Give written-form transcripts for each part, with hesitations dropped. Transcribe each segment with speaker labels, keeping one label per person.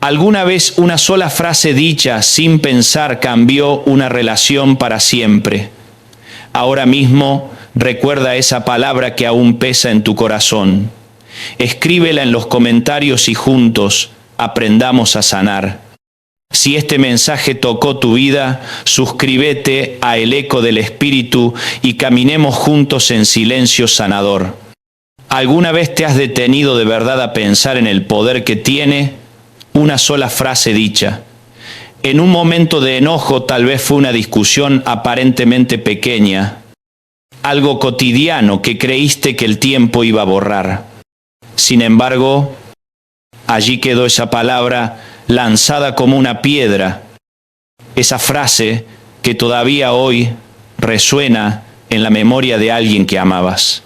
Speaker 1: Alguna vez una sola frase dicha sin pensar cambió una relación para siempre. Ahora mismo recuerda esa palabra que aún pesa en tu corazón. Escríbela en los comentarios y juntos aprendamos a sanar. Si este mensaje tocó tu vida, suscríbete a El Eco del Espíritu y caminemos juntos en silencio sanador. ¿Alguna vez te has detenido de verdad a pensar en el poder que tiene una sola frase dicha? En un momento de enojo tal vez fue una discusión aparentemente pequeña, algo cotidiano que creíste que el tiempo iba a borrar. Sin embargo, allí quedó esa palabra lanzada como una piedra, esa frase que todavía hoy resuena en la memoria de alguien que amabas.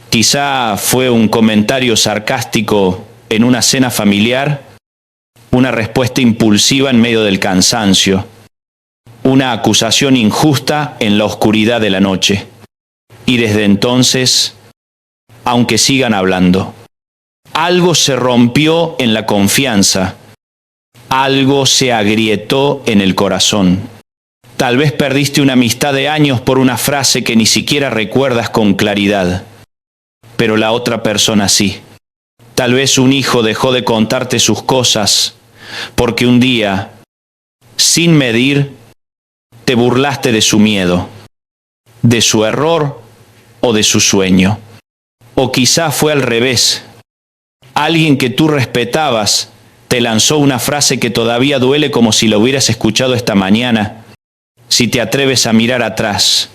Speaker 1: Quizá fue un comentario sarcástico en una cena familiar, una respuesta impulsiva en medio del cansancio, una acusación injusta en la oscuridad de la noche. Y desde entonces, aunque sigan hablando, algo se rompió en la confianza, algo se agrietó en el corazón. Tal vez perdiste una amistad de años por una frase que ni siquiera recuerdas con claridad, pero la otra persona sí. Tal vez un hijo dejó de contarte sus cosas porque un día, sin medir, te burlaste de su miedo, de su error o de su sueño. O quizá fue al revés. Alguien que tú respetabas te lanzó una frase que todavía duele como si lo hubieras escuchado esta mañana. Si te atreves a mirar atrás,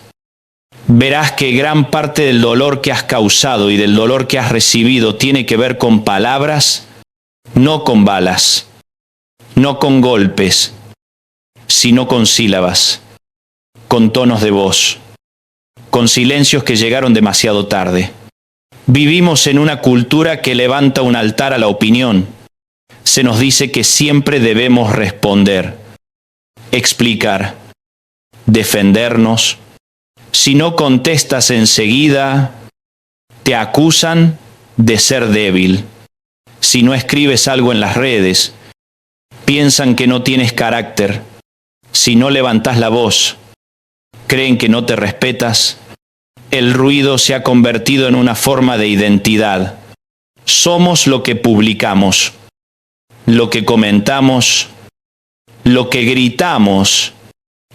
Speaker 1: verás que gran parte del dolor que has causado y del dolor que has recibido tiene que ver con palabras, no con balas, no con golpes, sino con sílabas, con tonos de voz, con silencios que llegaron demasiado tarde. Vivimos en una cultura que levanta un altar a la opinión. Se nos dice que siempre debemos responder, explicar, defendernos. Si no contestas enseguida, te acusan de ser débil. Si no escribes algo en las redes, piensan que no tienes carácter. Si no levantas la voz, creen que no te respetas. El ruido se ha convertido en una forma de identidad. Somos lo que publicamos, lo que comentamos, lo que gritamos,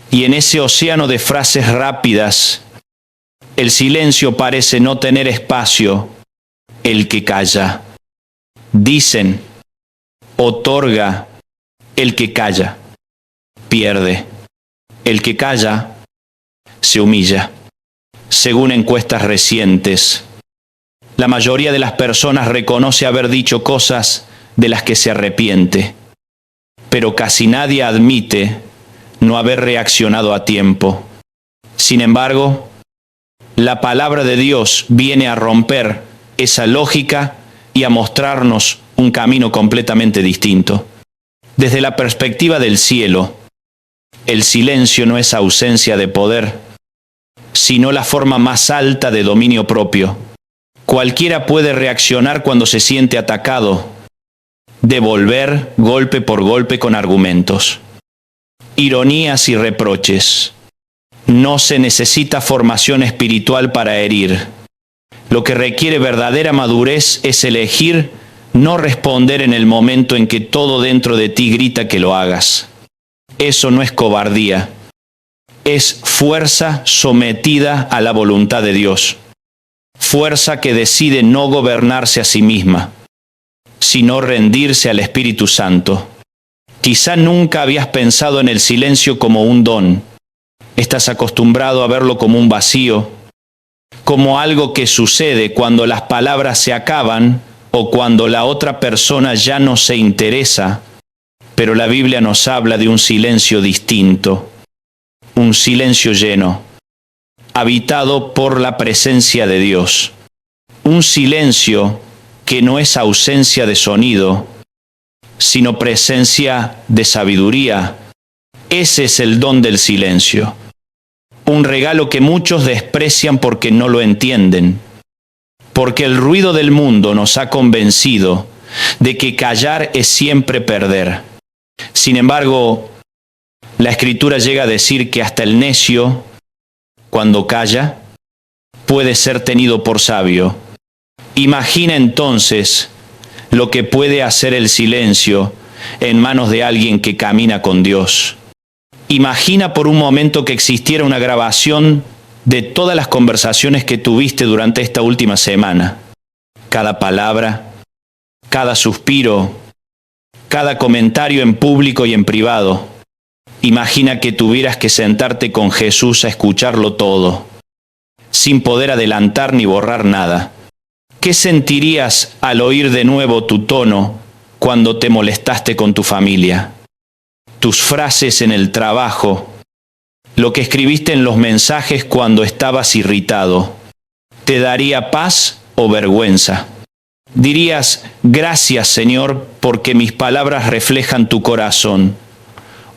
Speaker 1: y en ese océano de frases rápidas, el silencio parece no tener espacio. El que calla, dicen, otorga. El que calla, pierde. El que calla, se humilla. Según encuestas recientes, la mayoría de las personas reconoce haber dicho cosas de las que se arrepiente, pero casi nadie admite no haber reaccionado a tiempo. Sin embargo, la palabra de Dios viene a romper esa lógica y a mostrarnos un camino completamente distinto. Desde la perspectiva del cielo, el silencio no es ausencia de poder, sino la forma más alta de dominio propio. Cualquiera puede reaccionar cuando se siente atacado, devolver golpe por golpe con argumentos, ironías y reproches. No se necesita formación espiritual para herir. Lo que requiere verdadera madurez es elegir no responder en el momento en que todo dentro de ti grita que lo hagas. Eso no es cobardía, es fuerza sometida a la voluntad de Dios. Fuerza que decide no gobernarse a sí misma, sino rendirse al Espíritu Santo. Quizá nunca habías pensado en el silencio como un don. Estás acostumbrado a verlo como un vacío, como algo que sucede cuando las palabras se acaban o cuando la otra persona ya no se interesa. Pero la Biblia nos habla de un silencio distinto, un silencio lleno, habitado por la presencia de Dios. Un silencio que no es ausencia de sonido, sino presencia de sabiduría. Ese es el don del silencio. Un regalo que muchos desprecian porque no lo entienden. Porque el ruido del mundo nos ha convencido de que callar es siempre perder. Sin embargo, la Escritura llega a decir que hasta el necio, cuando calla, puede ser tenido por sabio. Imagina entonces lo que puede hacer el silencio en manos de alguien que camina con Dios. Imagina por un momento que existiera una grabación de todas las conversaciones que tuviste durante esta última semana. Cada palabra, cada suspiro, cada comentario en público y en privado. Imagina que tuvieras que sentarte con Jesús a escucharlo todo, sin poder adelantar ni borrar nada. ¿Qué sentirías al oír de nuevo tu tono cuando te molestaste con tu familia? Tus frases en el trabajo, lo que escribiste en los mensajes cuando estabas irritado. ¿Te daría paz o vergüenza? Dirías, gracias Señor, porque mis palabras reflejan tu corazón.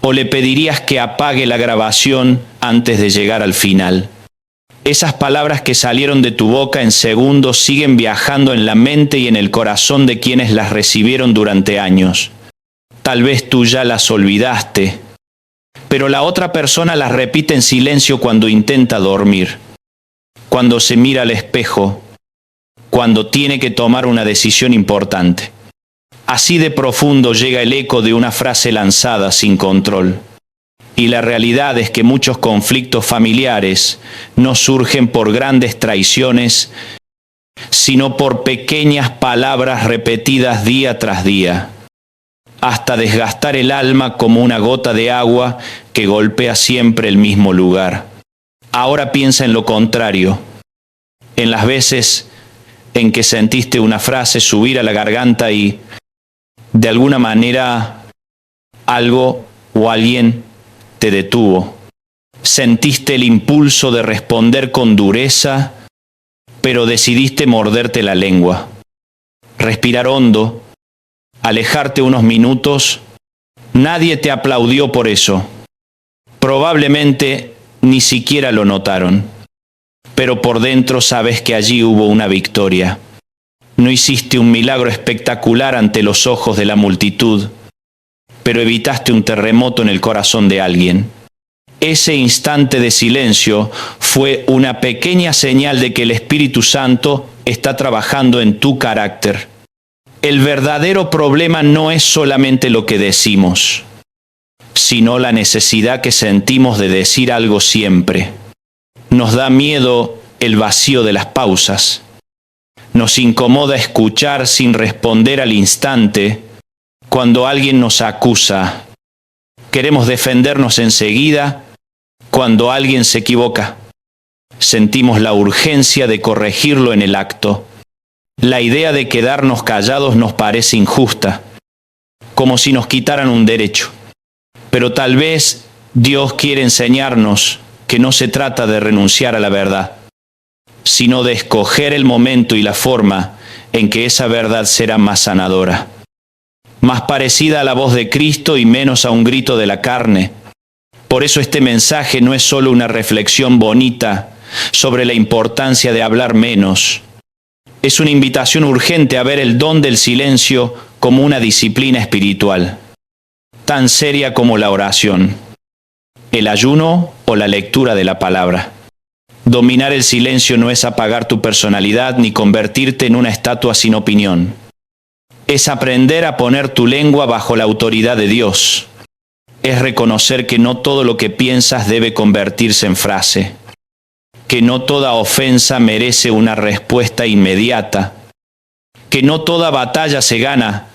Speaker 1: ¿O le pedirías que apague la grabación antes de llegar al final? Esas palabras que salieron de tu boca en segundos siguen viajando en la mente y en el corazón de quienes las recibieron durante años. Tal vez tú ya las olvidaste, pero la otra persona las repite en silencio cuando intenta dormir, cuando se mira al espejo, cuando tiene que tomar una decisión importante. Así de profundo llega el eco de una frase lanzada sin control. Y la realidad es que muchos conflictos familiares no surgen por grandes traiciones, sino por pequeñas palabras repetidas día tras día, hasta desgastar el alma como una gota de agua que golpea siempre el mismo lugar. Ahora piensa en lo contrario, en las veces en que sentiste una frase subir a la garganta y, de alguna manera, algo o alguien te detuvo. Sentiste el impulso de responder con dureza, pero decidiste morderte la lengua. Respirar hondo, alejarte unos minutos. Nadie te aplaudió por eso. Probablemente ni siquiera lo notaron. Pero por dentro sabes que allí hubo una victoria. No hiciste un milagro espectacular ante los ojos de la multitud, pero evitaste un terremoto en el corazón de alguien. Ese instante de silencio fue una pequeña señal de que el Espíritu Santo está trabajando en tu carácter. El verdadero problema no es solamente lo que decimos, sino la necesidad que sentimos de decir algo siempre. Nos da miedo el vacío de las pausas. Nos incomoda escuchar sin responder al instante cuando alguien nos acusa. Queremos defendernos enseguida cuando alguien se equivoca. Sentimos la urgencia de corregirlo en el acto. La idea de quedarnos callados nos parece injusta, como si nos quitaran un derecho. Pero tal vez Dios quiere enseñarnos que no se trata de renunciar a la verdad, sino de escoger el momento y la forma en que esa verdad será más sanadora, más parecida a la voz de Cristo y menos a un grito de la carne. Por eso este mensaje no es solo una reflexión bonita sobre la importancia de hablar menos. Es una invitación urgente a ver el don del silencio como una disciplina espiritual, tan seria como la oración, el ayuno o la lectura de la palabra. Dominar el silencio no es apagar tu personalidad ni convertirte en una estatua sin opinión. Es aprender a poner tu lengua bajo la autoridad de Dios. Es reconocer que no todo lo que piensas debe convertirse en frase, que no toda ofensa merece una respuesta inmediata, que no toda batalla se gana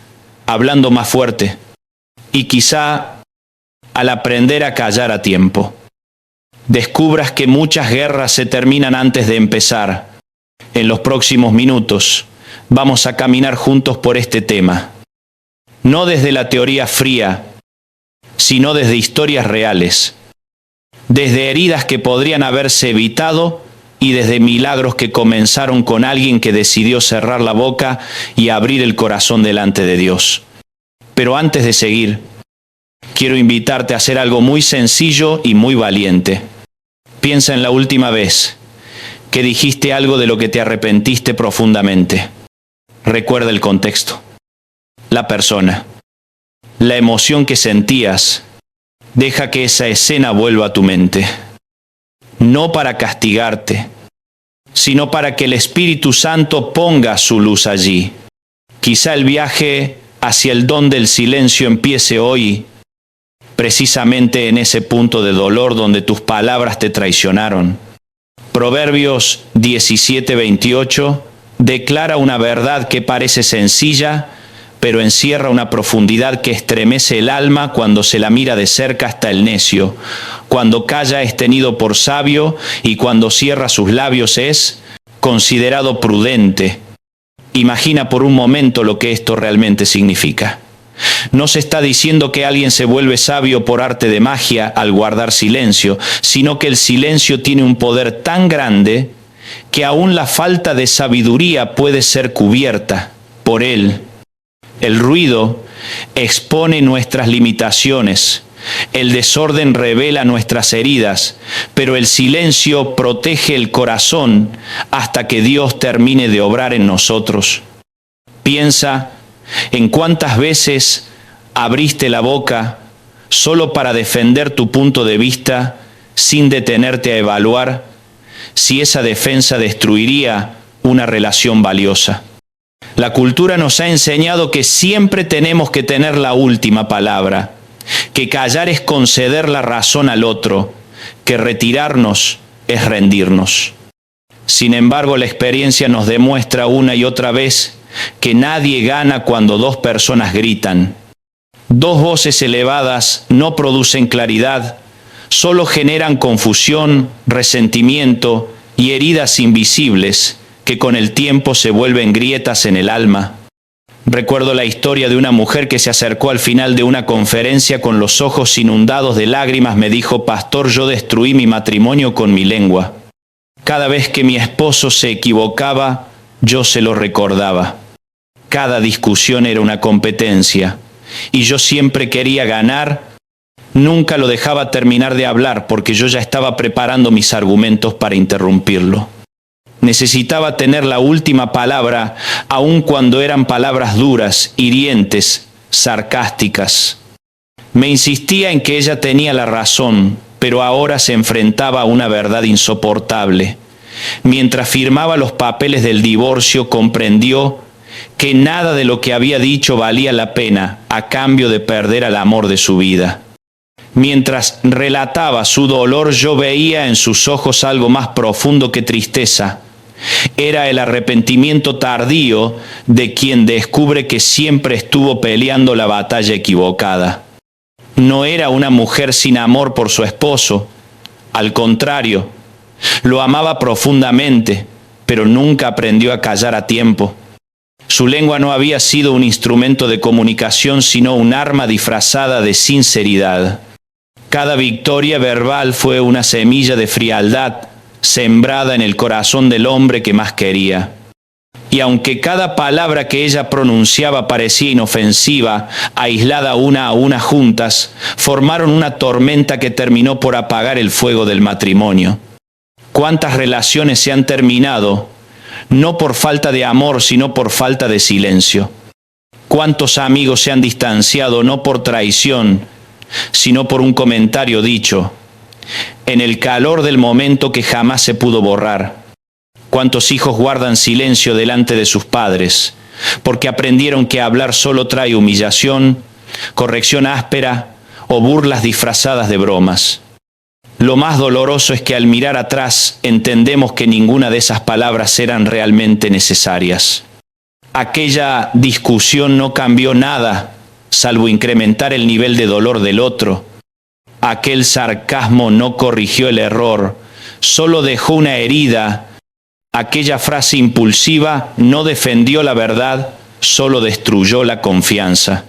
Speaker 1: hablando más fuerte, y quizá al aprender a callar a tiempo, descubras que muchas guerras se terminan antes de empezar. En los próximos minutos vamos a caminar juntos por este tema, no desde la teoría fría, sino desde historias reales, desde heridas que podrían haberse evitado y desde milagros que comenzaron con alguien que decidió cerrar la boca y abrir el corazón delante de Dios. Pero antes de seguir, quiero invitarte a hacer algo muy sencillo y muy valiente. Piensa en la última vez que dijiste algo de lo que te arrepentiste profundamente. Recuerda el contexto. la persona, la emoción que sentías. Deja que esa escena vuelva a tu mente, no para castigarte, sino para que el Espíritu Santo ponga su luz allí. Quizá el viaje hacia el don del silencio empiece hoy, precisamente en ese punto de dolor donde tus palabras te traicionaron. Proverbios 17:28 declara una verdad que parece sencilla, pero encierra una profundidad que estremece el alma cuando se la mira de cerca hasta el necio. Cuando calla es tenido por sabio, y cuando cierra sus labios es considerado prudente. Imagina por un momento lo que esto realmente significa. No se está diciendo que alguien se vuelve sabio por arte de magia al guardar silencio, sino que el silencio tiene un poder tan grande que aún la falta de sabiduría puede ser cubierta por él. El ruido expone nuestras limitaciones, el desorden revela nuestras heridas, pero el silencio protege el corazón hasta que Dios termine de obrar en nosotros. Piensa en cuántas veces abriste la boca solo para defender tu punto de vista sin detenerte a evaluar si esa defensa destruiría una relación valiosa. La cultura nos ha enseñado que siempre tenemos que tener la última palabra, que callar es conceder la razón al otro, que retirarnos es rendirnos. Sin embargo, la experiencia nos demuestra una y otra vez que nadie gana cuando dos personas gritan. Dos voces elevadas no producen claridad, solo generan confusión, resentimiento y heridas invisibles que con el tiempo se vuelven grietas en el alma. Recuerdo la historia de una mujer que se acercó al final de una conferencia con los ojos inundados de lágrimas. Me dijo: pastor, yo destruí mi matrimonio con mi lengua. Cada vez que mi esposo se equivocaba, yo se lo recordaba. Cada discusión era una competencia, y yo siempre quería ganar. Nunca lo dejaba terminar de hablar porque yo ya estaba preparando mis argumentos para interrumpirlo. Necesitaba tener la última palabra, aun cuando eran palabras duras, hirientes, sarcásticas. Me insistía en que ella tenía la razón, pero ahora se enfrentaba a una verdad insoportable. Mientras firmaba los papeles del divorcio, comprendió que nada de lo que había dicho valía la pena a cambio de perder al amor de su vida. Mientras relataba su dolor, yo veía en sus ojos algo más profundo que tristeza. Era el arrepentimiento tardío de quien descubre que siempre estuvo peleando la batalla equivocada. No era una mujer sin amor por su esposo. Al contrario, lo amaba profundamente, pero nunca aprendió a callar a tiempo. Su lengua no había sido un instrumento de comunicación, sino un arma disfrazada de sinceridad. Cada victoria verbal fue una semilla de frialdad sembrada en el corazón del hombre que más quería. Y aunque cada palabra que ella pronunciaba parecía inofensiva, aislada una a una juntas, formaron una tormenta que terminó por apagar el fuego del matrimonio. ¿Cuántas relaciones se han terminado, no por falta de amor, sino por falta de silencio? ¿Cuántos amigos se han distanciado, no por traición, sino por un comentario dicho en el calor del momento que jamás se pudo borrar? ¿Cuántos hijos guardan silencio delante de sus padres, porque aprendieron que hablar solo trae humillación, corrección áspera o burlas disfrazadas de bromas? Lo más doloroso es que al mirar atrás entendemos que ninguna de esas palabras eran realmente necesarias. Aquella discusión no cambió nada, salvo incrementar el nivel de dolor del otro. Aquel sarcasmo no corrigió el error, solo dejó una herida. Aquella frase impulsiva no defendió la verdad, solo destruyó la confianza.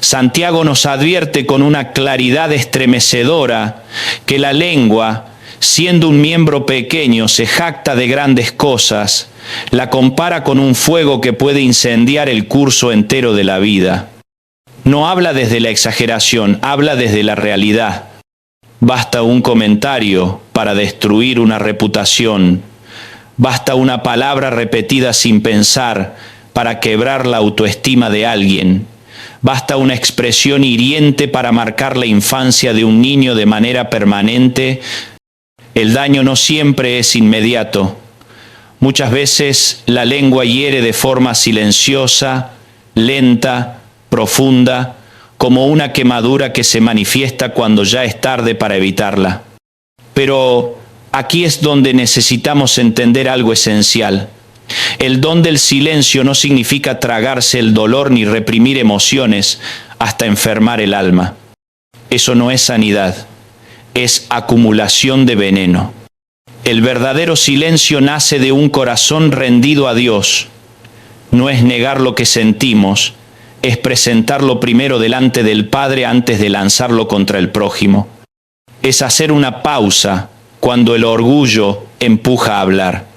Speaker 1: Santiago nos advierte con una claridad estremecedora que la lengua, siendo un miembro pequeño, se jacta de grandes cosas. La compara con un fuego que puede incendiar el curso entero de la vida. No habla desde la exageración, habla desde la realidad. Basta un comentario para destruir una reputación. Basta una palabra repetida sin pensar para quebrar la autoestima de alguien. Basta una expresión hiriente para marcar la infancia de un niño de manera permanente. El daño no siempre es inmediato. Muchas veces la lengua hiere de forma silenciosa, lenta, profunda, como una quemadura que se manifiesta cuando ya es tarde para evitarla. Pero aquí es donde necesitamos entender algo esencial. El don del silencio no significa tragarse el dolor ni reprimir emociones hasta enfermar el alma. Eso no es sanidad, es acumulación de veneno. El verdadero silencio nace de un corazón rendido a Dios. No es negar lo que sentimos, es presentarlo primero delante del Padre antes de lanzarlo contra el prójimo. Es hacer una pausa cuando el orgullo empuja a hablar.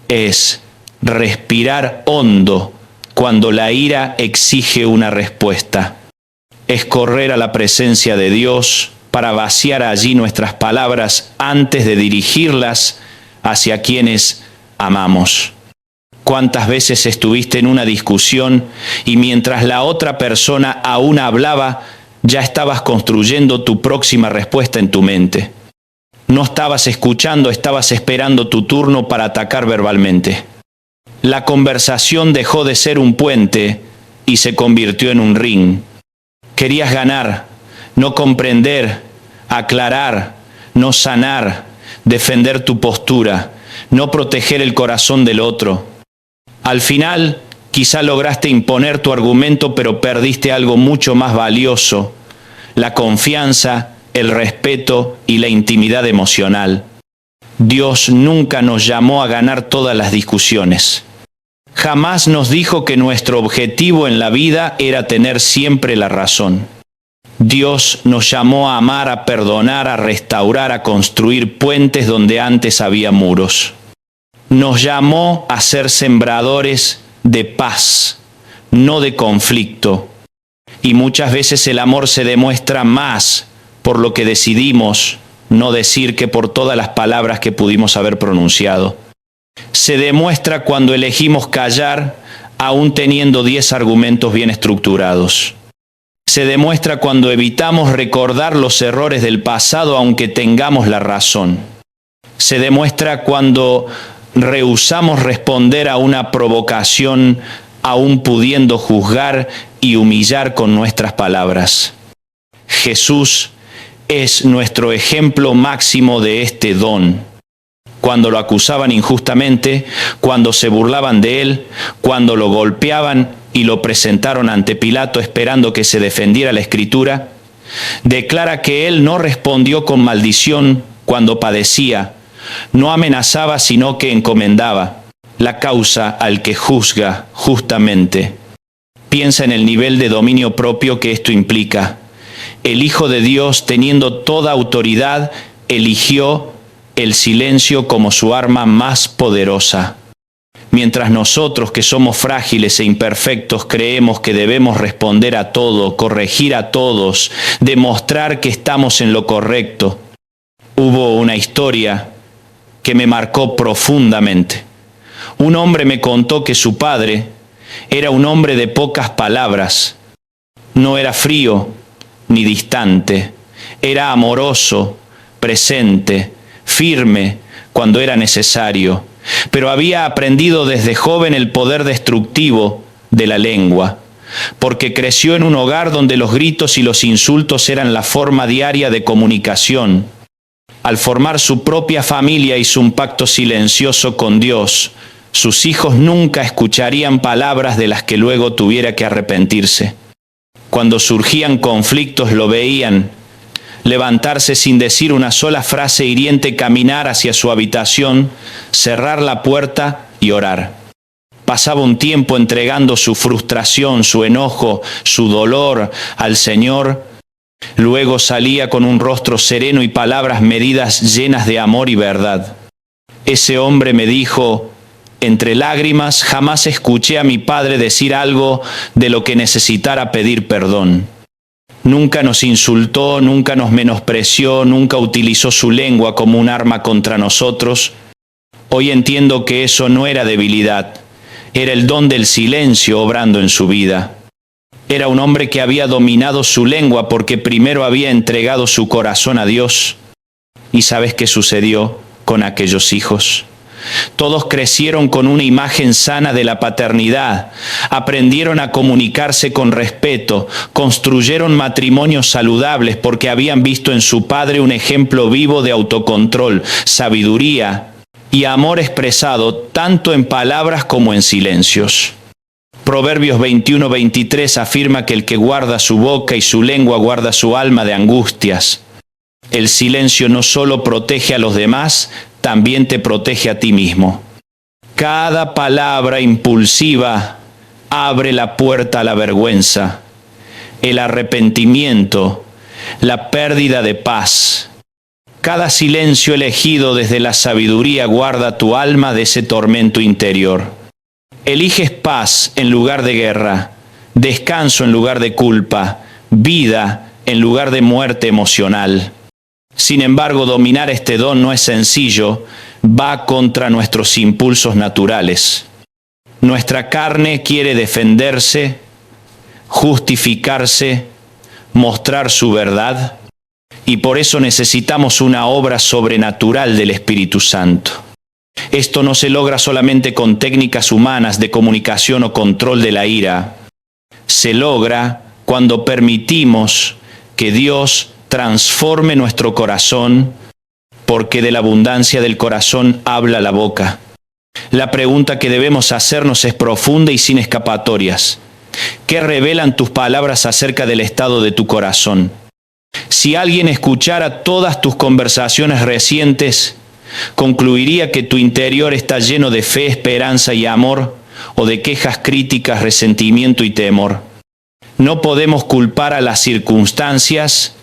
Speaker 1: Es respirar hondo cuando la ira exige una respuesta. Es correr a la presencia de Dios para vaciar allí nuestras palabras antes de dirigirlas hacia quienes amamos. ¿Cuántas veces estuviste en una discusión y mientras la otra persona aún hablaba, ya estabas construyendo tu próxima respuesta en tu mente? No estabas escuchando, estabas esperando tu turno para atacar verbalmente. La conversación dejó de ser un puente y se convirtió en un ring. Querías ganar, no comprender, aclarar, no sanar, defender tu postura, no proteger el corazón del otro. Al final, quizá lograste imponer tu argumento, pero perdiste algo mucho más valioso: la confianza, el respeto y la intimidad emocional. Dios nunca nos llamó a ganar todas las discusiones. Jamás nos dijo que nuestro objetivo en la vida era tener siempre la razón. Dios nos llamó a amar, a perdonar, a restaurar, a construir puentes donde antes había muros. Nos llamó a ser sembradores de paz, no de conflicto. Y muchas veces el amor se demuestra más por lo que decidimos no decir que por todas las palabras que pudimos haber pronunciado. Se demuestra cuando elegimos callar, aún teniendo 10 argumentos bien estructurados. Se demuestra cuando evitamos recordar los errores del pasado, aunque tengamos la razón. Se demuestra cuando rehusamos responder a una provocación, aún pudiendo juzgar y humillar con nuestras palabras. Jesús es nuestro ejemplo máximo de este don. Cuando lo acusaban injustamente, cuando se burlaban de él, cuando lo golpeaban y lo presentaron ante Pilato esperando que se defendiera la Escritura, declara que él no respondió con maldición cuando padecía, no amenazaba sino que encomendaba la causa al que juzga justamente. Piensa en el nivel de dominio propio que esto implica. El Hijo de Dios, teniendo toda autoridad, eligió el silencio como su arma más poderosa. Mientras nosotros, que somos frágiles e imperfectos, creemos que debemos responder a todo, corregir a todos, demostrar que estamos en lo correcto. Hubo una historia que me marcó profundamente. Un hombre me contó que su padre era un hombre de pocas palabras. No era frío ni distante. Era amoroso, presente, firme cuando era necesario, pero había aprendido desde joven el poder destructivo de la lengua, porque creció en un hogar donde los gritos y los insultos eran la forma diaria de comunicación. Al formar su propia familia hizo un pacto silencioso con Dios. Sus hijos nunca escucharían palabras de las que luego tuviera que arrepentirse. Cuando surgían conflictos lo veían levantarse sin decir una sola frase hiriente, caminar hacia su habitación, cerrar la puerta y orar. Pasaba un tiempo entregando su frustración, su enojo, su dolor al Señor. Luego salía con un rostro sereno y palabras medidas llenas de amor y verdad. Ese hombre me dijo, entre lágrimas, jamás escuché a mi padre decir algo de lo que necesitara pedir perdón. Nunca nos insultó, nunca nos menospreció, nunca utilizó su lengua como un arma contra nosotros. Hoy entiendo que eso no era debilidad, Era el don del silencio obrando en su vida. Era un hombre que había dominado su lengua porque primero había entregado su corazón a Dios. ¿Y sabes qué sucedió con aquellos hijos? Todos crecieron con una imagen sana de la paternidad, aprendieron a comunicarse con respeto, construyeron matrimonios saludables porque habían visto en su padre un ejemplo vivo de autocontrol, sabiduría y amor expresado tanto en palabras como en silencios. Proverbios 21-23 afirma que el que guarda su boca y su lengua guarda su alma de angustias. El silencio no solo protege a los demás, también te protege a ti mismo. Cada palabra impulsiva abre la puerta a la vergüenza, el arrepentimiento, la pérdida de paz. Cada silencio elegido desde la sabiduría guarda tu alma de ese tormento interior. Eliges paz en lugar de guerra, descanso en lugar de culpa, vida en lugar de muerte emocional. Sin embargo, dominar este don no es sencillo, va contra nuestros impulsos naturales. Nuestra carne quiere defenderse, justificarse, mostrar su verdad, y por eso necesitamos una obra sobrenatural del Espíritu Santo. Esto no se logra solamente con técnicas humanas de comunicación o control de la ira. Se logra cuando permitimos que Dios transforme nuestro corazón, porque de la abundancia del corazón habla la boca. La pregunta que debemos hacernos es profunda y sin escapatorias. ¿Qué revelan tus palabras acerca del estado de tu corazón? Si alguien escuchara todas tus conversaciones recientes, concluiría que tu interior está lleno de fe, esperanza y amor, o de quejas, críticas, resentimiento y temor. No podemos culpar a las circunstancias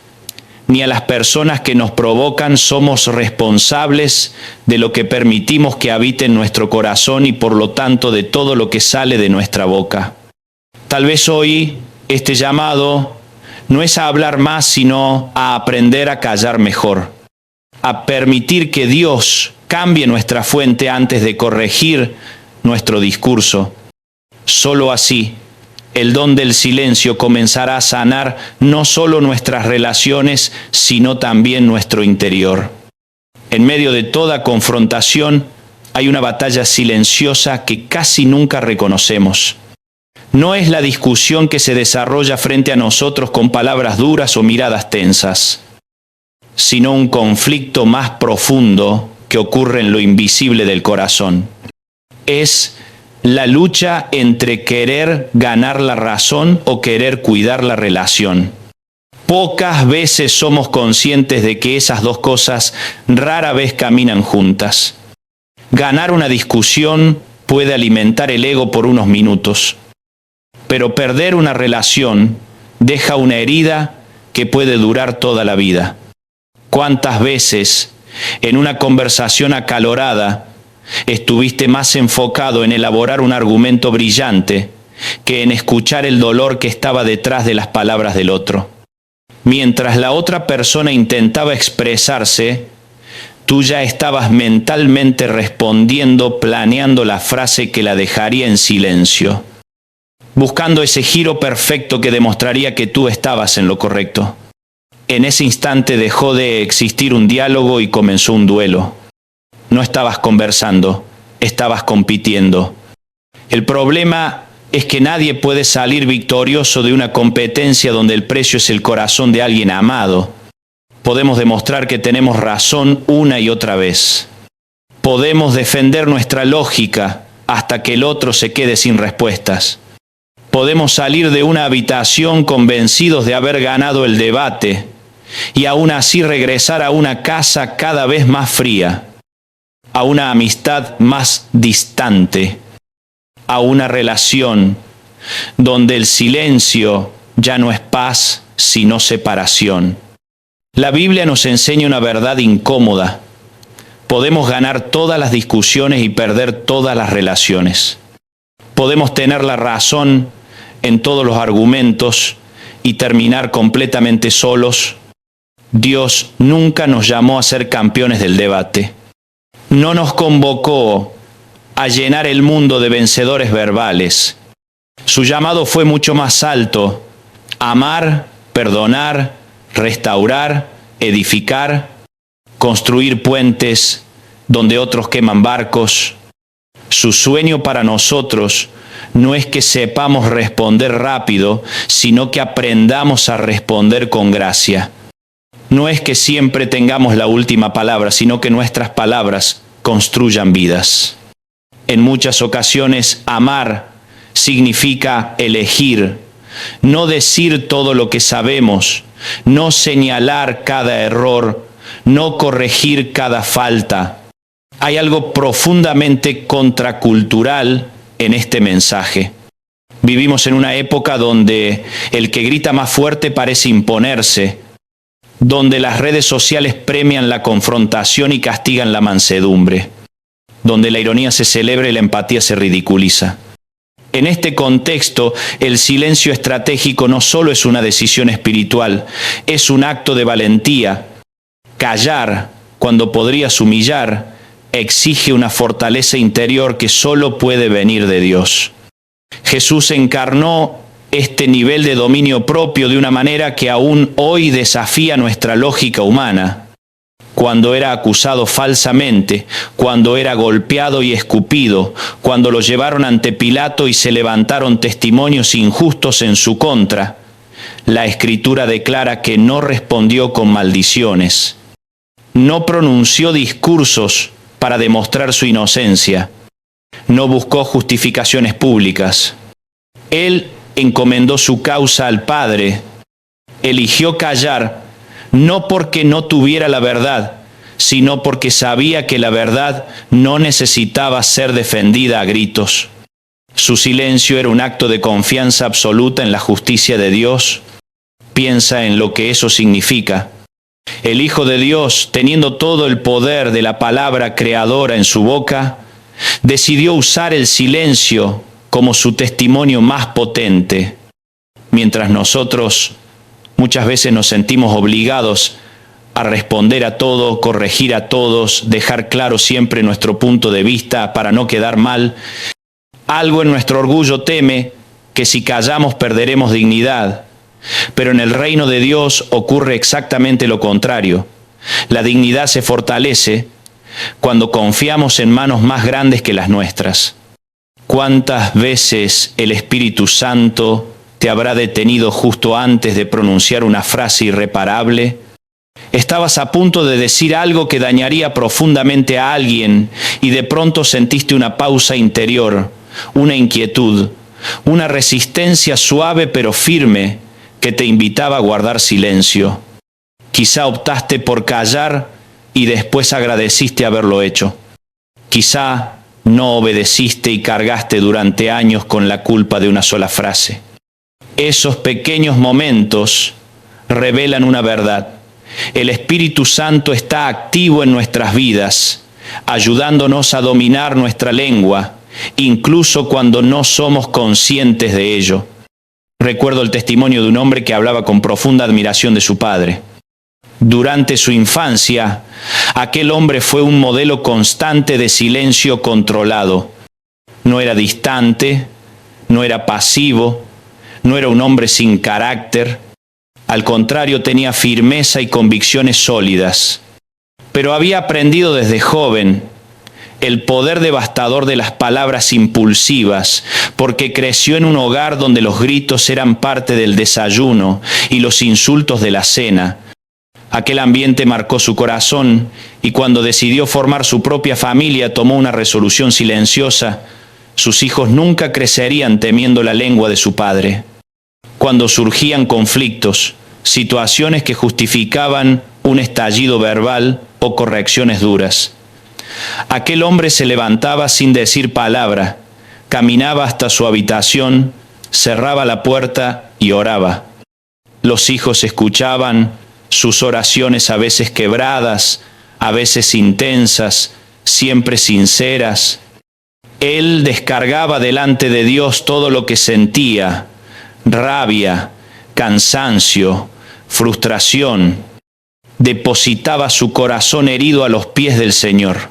Speaker 1: ni a las personas que nos provocan. Somos responsables de lo que permitimos que habite en nuestro corazón y por lo tanto de todo lo que sale de nuestra boca. Tal vez hoy este llamado no es a hablar más, sino a aprender a callar mejor, a permitir que Dios cambie nuestra fuente antes de corregir nuestro discurso. Solo así, el don del silencio comenzará a sanar no solo nuestras relaciones, sino también nuestro interior. En medio de toda confrontación, hay una batalla silenciosa que casi nunca reconocemos. No es la discusión que se desarrolla frente a nosotros con palabras duras o miradas tensas, sino un conflicto más profundo que ocurre en lo invisible del corazón. Es la lucha entre querer ganar la razón o querer cuidar la relación. Pocas veces somos conscientes de que esas dos cosas rara vez caminan juntas. Ganar una discusión puede alimentar el ego por unos minutos, pero perder una relación deja una herida que puede durar toda la vida. ¿Cuántas veces en una conversación acalorada estuviste más enfocado en elaborar un argumento brillante que en escuchar el dolor que estaba detrás de las palabras del otro? Mientras la otra persona intentaba expresarse, tú ya estabas mentalmente respondiendo, planeando la frase que la dejaría en silencio, buscando ese giro perfecto que demostraría que tú estabas en lo correcto. En ese instante dejó de existir un diálogo y comenzó un duelo. No estabas conversando, estabas compitiendo. El problema es que nadie puede salir victorioso de una competencia donde el precio es el corazón de alguien amado. Podemos demostrar que tenemos razón una y otra vez. Podemos defender nuestra lógica hasta que el otro se quede sin respuestas. Podemos salir de una habitación convencidos de haber ganado el debate y aún así regresar a una casa cada vez más fría, a una amistad más distante, a una relación donde el silencio ya no es paz, sino separación. La Biblia nos enseña una verdad incómoda. Podemos ganar todas las discusiones y perder todas las relaciones. Podemos tener la razón en todos los argumentos y terminar completamente solos. Dios nunca nos llamó a ser campeones del debate. No nos convocó a llenar el mundo de vencedores verbales. Su llamado fue mucho más alto: amar, perdonar, restaurar, edificar, construir puentes donde otros queman barcos. Su sueño para nosotros no es que sepamos responder rápido, sino que aprendamos a responder con gracia. No es que siempre tengamos la última palabra, sino que nuestras palabras construyan vidas. En muchas ocasiones, amar significa elegir, no decir todo lo que sabemos, no señalar cada error, no corregir cada falta. Hay algo profundamente contracultural en este mensaje. Vivimos en una época donde el que grita más fuerte parece imponerse, donde las redes sociales premian la confrontación y castigan la mansedumbre, donde la ironía se celebra y la empatía se ridiculiza. En este contexto, el silencio estratégico no solo es una decisión espiritual, es un acto de valentía. Callar, cuando podrías humillar, exige una fortaleza interior que solo puede venir de Dios. Jesús encarnó este nivel de dominio propio de una manera que aún hoy desafía nuestra lógica humana. Cuando era acusado falsamente, cuando era golpeado y escupido, cuando lo llevaron ante Pilato y se levantaron testimonios injustos en su contra, la Escritura declara que no respondió con maldiciones. No pronunció discursos para demostrar su inocencia. No buscó justificaciones públicas. Él encomendó su causa al Padre. Eligió callar, no porque no tuviera la verdad, sino porque sabía que la verdad no necesitaba ser defendida a gritos. Su silencio era un acto de confianza absoluta en la justicia de Dios. Piensa en lo que eso significa. El Hijo de Dios, teniendo todo el poder de la palabra creadora en su boca, decidió usar el silencio como su testimonio más potente, mientras nosotros muchas veces nos sentimos obligados a responder a todo, corregir a todos, dejar claro siempre nuestro punto de vista para no quedar mal. Algo en nuestro orgullo teme que si callamos perderemos dignidad, pero en el reino de Dios ocurre exactamente lo contrario. La dignidad se fortalece cuando confiamos en manos más grandes que las nuestras. ¿Cuántas veces el Espíritu Santo te habrá detenido justo antes de pronunciar una frase irreparable? Estabas a punto de decir algo que dañaría profundamente a alguien y de pronto sentiste una pausa interior, una inquietud, una resistencia suave pero firme que te invitaba a guardar silencio. Quizá optaste por callar y después agradeciste haberlo hecho. Quizá no obedeciste y cargaste durante años con la culpa de una sola frase. Esos pequeños momentos revelan una verdad. El Espíritu Santo está activo en nuestras vidas, ayudándonos a dominar nuestra lengua, incluso cuando no somos conscientes de ello. Recuerdo el testimonio de un hombre que hablaba con profunda admiración de su padre. Durante su infancia, aquel hombre fue un modelo constante de silencio controlado. No era distante, no era pasivo, no era un hombre sin carácter. Al contrario, tenía firmeza y convicciones sólidas. Pero había aprendido desde joven el poder devastador de las palabras impulsivas, porque creció en un hogar donde los gritos eran parte del desayuno y los insultos de la cena. Aquel ambiente marcó su corazón y cuando decidió formar su propia familia tomó una resolución silenciosa. Sus hijos nunca crecerían temiendo la lengua de su padre. Cuando surgían conflictos, situaciones que justificaban un estallido verbal o correcciones duras, aquel hombre se levantaba sin decir palabra, caminaba hasta su habitación, cerraba la puerta y oraba. Los hijos escuchaban sus oraciones, a veces quebradas, a veces intensas, siempre sinceras. Él descargaba delante de Dios todo lo que sentía: rabia, cansancio, frustración. Depositaba su corazón herido a los pies del Señor.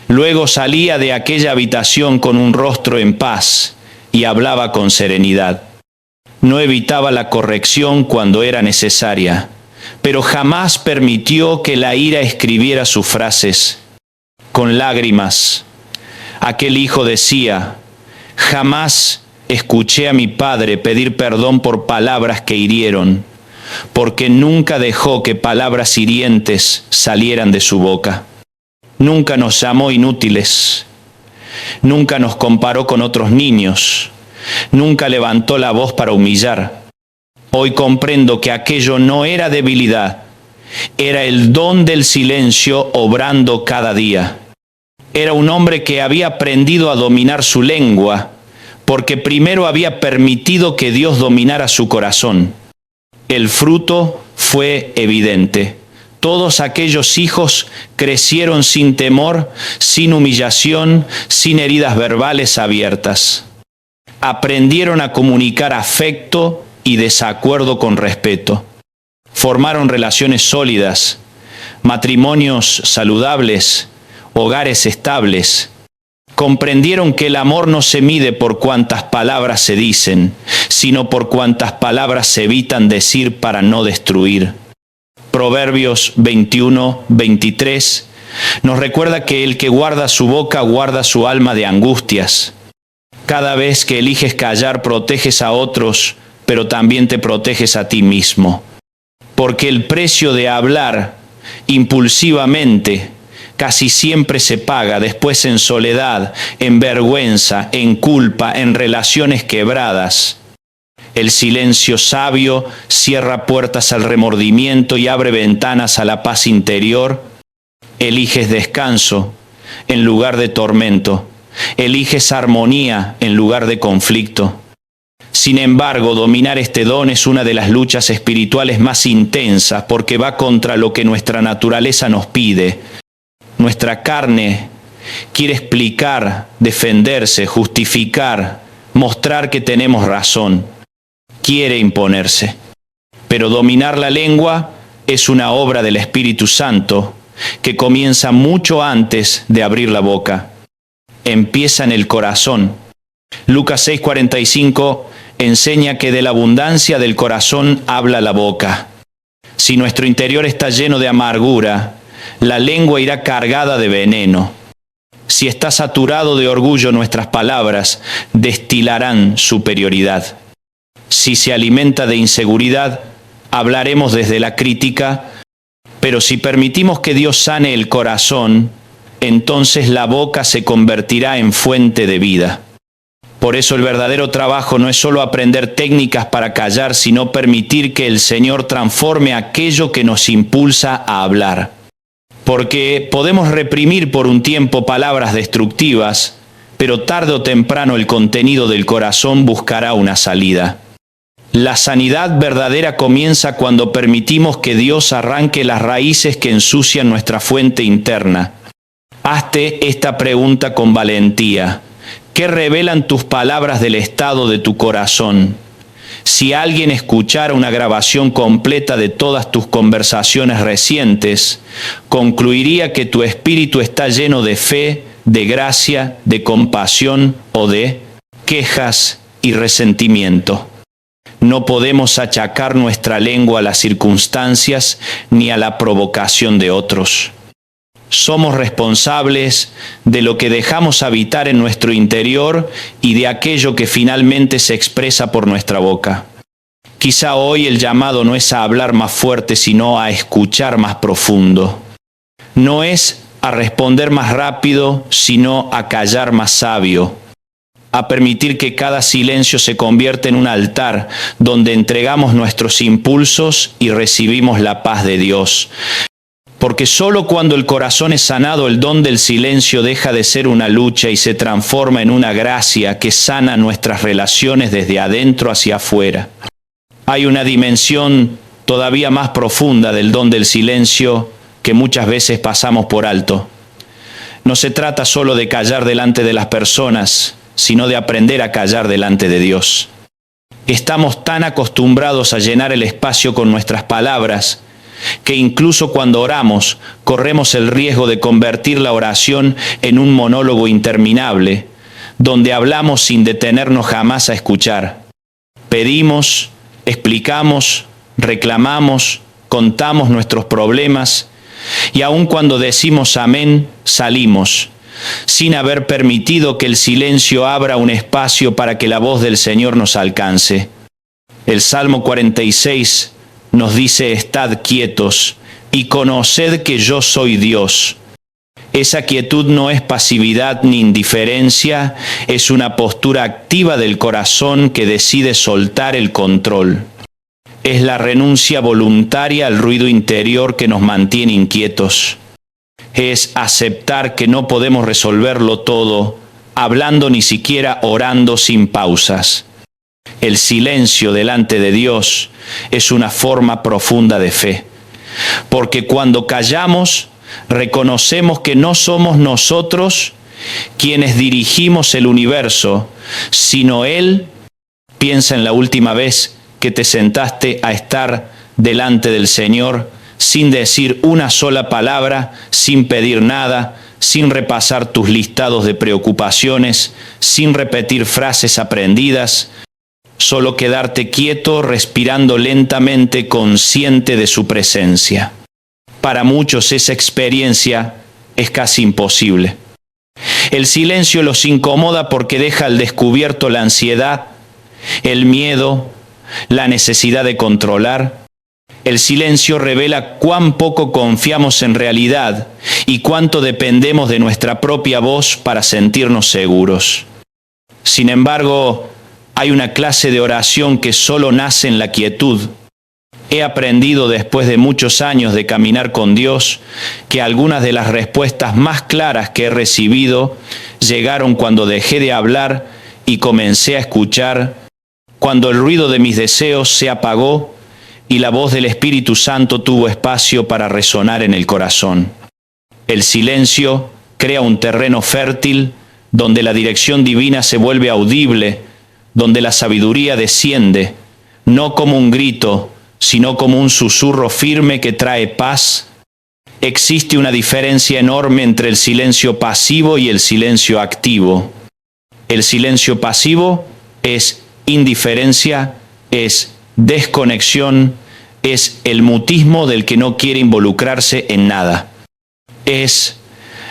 Speaker 1: Luego salía de aquella habitación con un rostro en paz y hablaba con serenidad. No evitaba la corrección cuando era necesaria, pero jamás permitió que la ira escribiera sus frases. Con lágrimas, aquel hijo decía: jamás escuché a mi padre pedir perdón por palabras que hirieron, porque nunca dejó que palabras hirientes salieran de su boca. Nunca nos llamó inútiles, nunca nos comparó con otros niños, nunca levantó la voz para humillar. Hoy comprendo que aquello no era debilidad, era el don del silencio obrando cada día. Era un hombre que había aprendido a dominar su lengua, porque primero había permitido que Dios dominara su corazón. El fruto fue evidente. Todos aquellos hijos crecieron sin temor, sin humillación, sin heridas verbales abiertas. Aprendieron a comunicar afecto y desacuerdo con respeto. Formaron relaciones sólidas, matrimonios saludables, hogares estables. Comprendieron que el amor no se mide por cuántas palabras se dicen, sino por cuántas palabras se evitan decir para no destruir. Proverbios 21-23 nos recuerda que el que guarda su boca guarda su alma de angustias. Cada vez que eliges callar proteges a otros, pero también te proteges a ti mismo. Porque el precio de hablar impulsivamente casi siempre se paga después en soledad, en vergüenza, en culpa, en relaciones quebradas. El silencio sabio cierra puertas al remordimiento y abre ventanas a la paz interior. Eliges descanso en lugar de tormento. Eliges armonía en lugar de conflicto. Sin embargo, dominar este don es una de las luchas espirituales más intensas porque va contra lo que nuestra naturaleza nos pide. Nuestra carne quiere explicar, defenderse, justificar, mostrar que tenemos razón. Quiere imponerse. Pero dominar la lengua es una obra del Espíritu Santo que comienza mucho antes de abrir la boca. Empieza en el corazón. Lucas 6:45 enseña que de la abundancia del corazón habla la boca. Si nuestro interior está lleno de amargura, la lengua irá cargada de veneno. Si está saturado de orgullo, nuestras palabras destilarán superioridad. Si se alimenta de inseguridad, hablaremos desde la crítica, pero si permitimos que Dios sane el corazón, entonces la boca se convertirá en fuente de vida. Por eso el verdadero trabajo no es solo aprender técnicas para callar, sino permitir que el Señor transforme aquello que nos impulsa a hablar. Porque podemos reprimir por un tiempo palabras destructivas, pero tarde o temprano el contenido del corazón buscará una salida. La sanidad verdadera comienza cuando permitimos que Dios arranque las raíces que ensucian nuestra fuente interna. Hazte esta pregunta con valentía. ¿Qué revelan tus palabras del estado de tu corazón? Si alguien escuchara una grabación completa de todas tus conversaciones recientes, concluiría que tu espíritu está lleno de fe, de gracia, de compasión o de quejas y resentimiento. No podemos achacar nuestra lengua a las circunstancias ni a la provocación de otros. Somos responsables de lo que dejamos habitar en nuestro interior y de aquello que finalmente se expresa por nuestra boca. Quizá hoy el llamado no es a hablar más fuerte, sino a escuchar más profundo. No es a responder más rápido, sino a callar más sabio. A permitir que cada silencio se convierta en un altar donde entregamos nuestros impulsos y recibimos la paz de Dios. Porque solo cuando el corazón es sanado, el don del silencio deja de ser una lucha y se transforma en una gracia que sana nuestras relaciones desde adentro hacia afuera. Hay una dimensión todavía más profunda del don del silencio que muchas veces pasamos por alto. No se trata solo de callar delante de las personas, sino de aprender a callar delante de Dios. Estamos tan acostumbrados a llenar el espacio con nuestras palabras que incluso cuando oramos corremos el riesgo de convertir la oración en un monólogo interminable, donde hablamos sin detenernos jamás a escuchar. Pedimos, explicamos, reclamamos, contamos nuestros problemas, y aun cuando decimos amén, salimos, sin haber permitido que el silencio abra un espacio para que la voz del Señor nos alcance. El Salmo 46 nos dice: estad quietos y conoced que yo soy Dios. Esa quietud no es pasividad ni indiferencia, es una postura activa del corazón que decide soltar el control. Es la renuncia voluntaria al ruido interior que nos mantiene inquietos. Es aceptar que no podemos resolverlo todo, hablando ni siquiera orando sin pausas. El silencio delante de Dios es una forma profunda de fe, porque cuando callamos, reconocemos que no somos nosotros quienes dirigimos el universo, sino Él. Piensa en la última vez que te sentaste a estar delante del Señor sin decir una sola palabra, sin pedir nada, sin repasar tus listados de preocupaciones, sin repetir frases aprendidas, solo quedarte quieto, respirando lentamente, consciente de su presencia. Para muchos esa experiencia es casi imposible. El silencio los incomoda porque deja al descubierto la ansiedad, el miedo, la necesidad de controlar. El silencio revela cuán poco confiamos en realidad y cuánto dependemos de nuestra propia voz para sentirnos seguros. Sin embargo, hay una clase de oración que solo nace en la quietud. He aprendido después de muchos años de caminar con Dios que algunas de las respuestas más claras que he recibido llegaron cuando dejé de hablar y comencé a escuchar, cuando el ruido de mis deseos se apagó y la voz del Espíritu Santo tuvo espacio para resonar en el corazón. El silencio crea un terreno fértil donde la dirección divina se vuelve audible, donde la sabiduría desciende, no como un grito, sino como un susurro firme que trae paz. Existe una diferencia enorme entre el silencio pasivo y el silencio activo. El silencio pasivo es indiferencia, es desconexión, es el mutismo del que no quiere involucrarse en nada. Es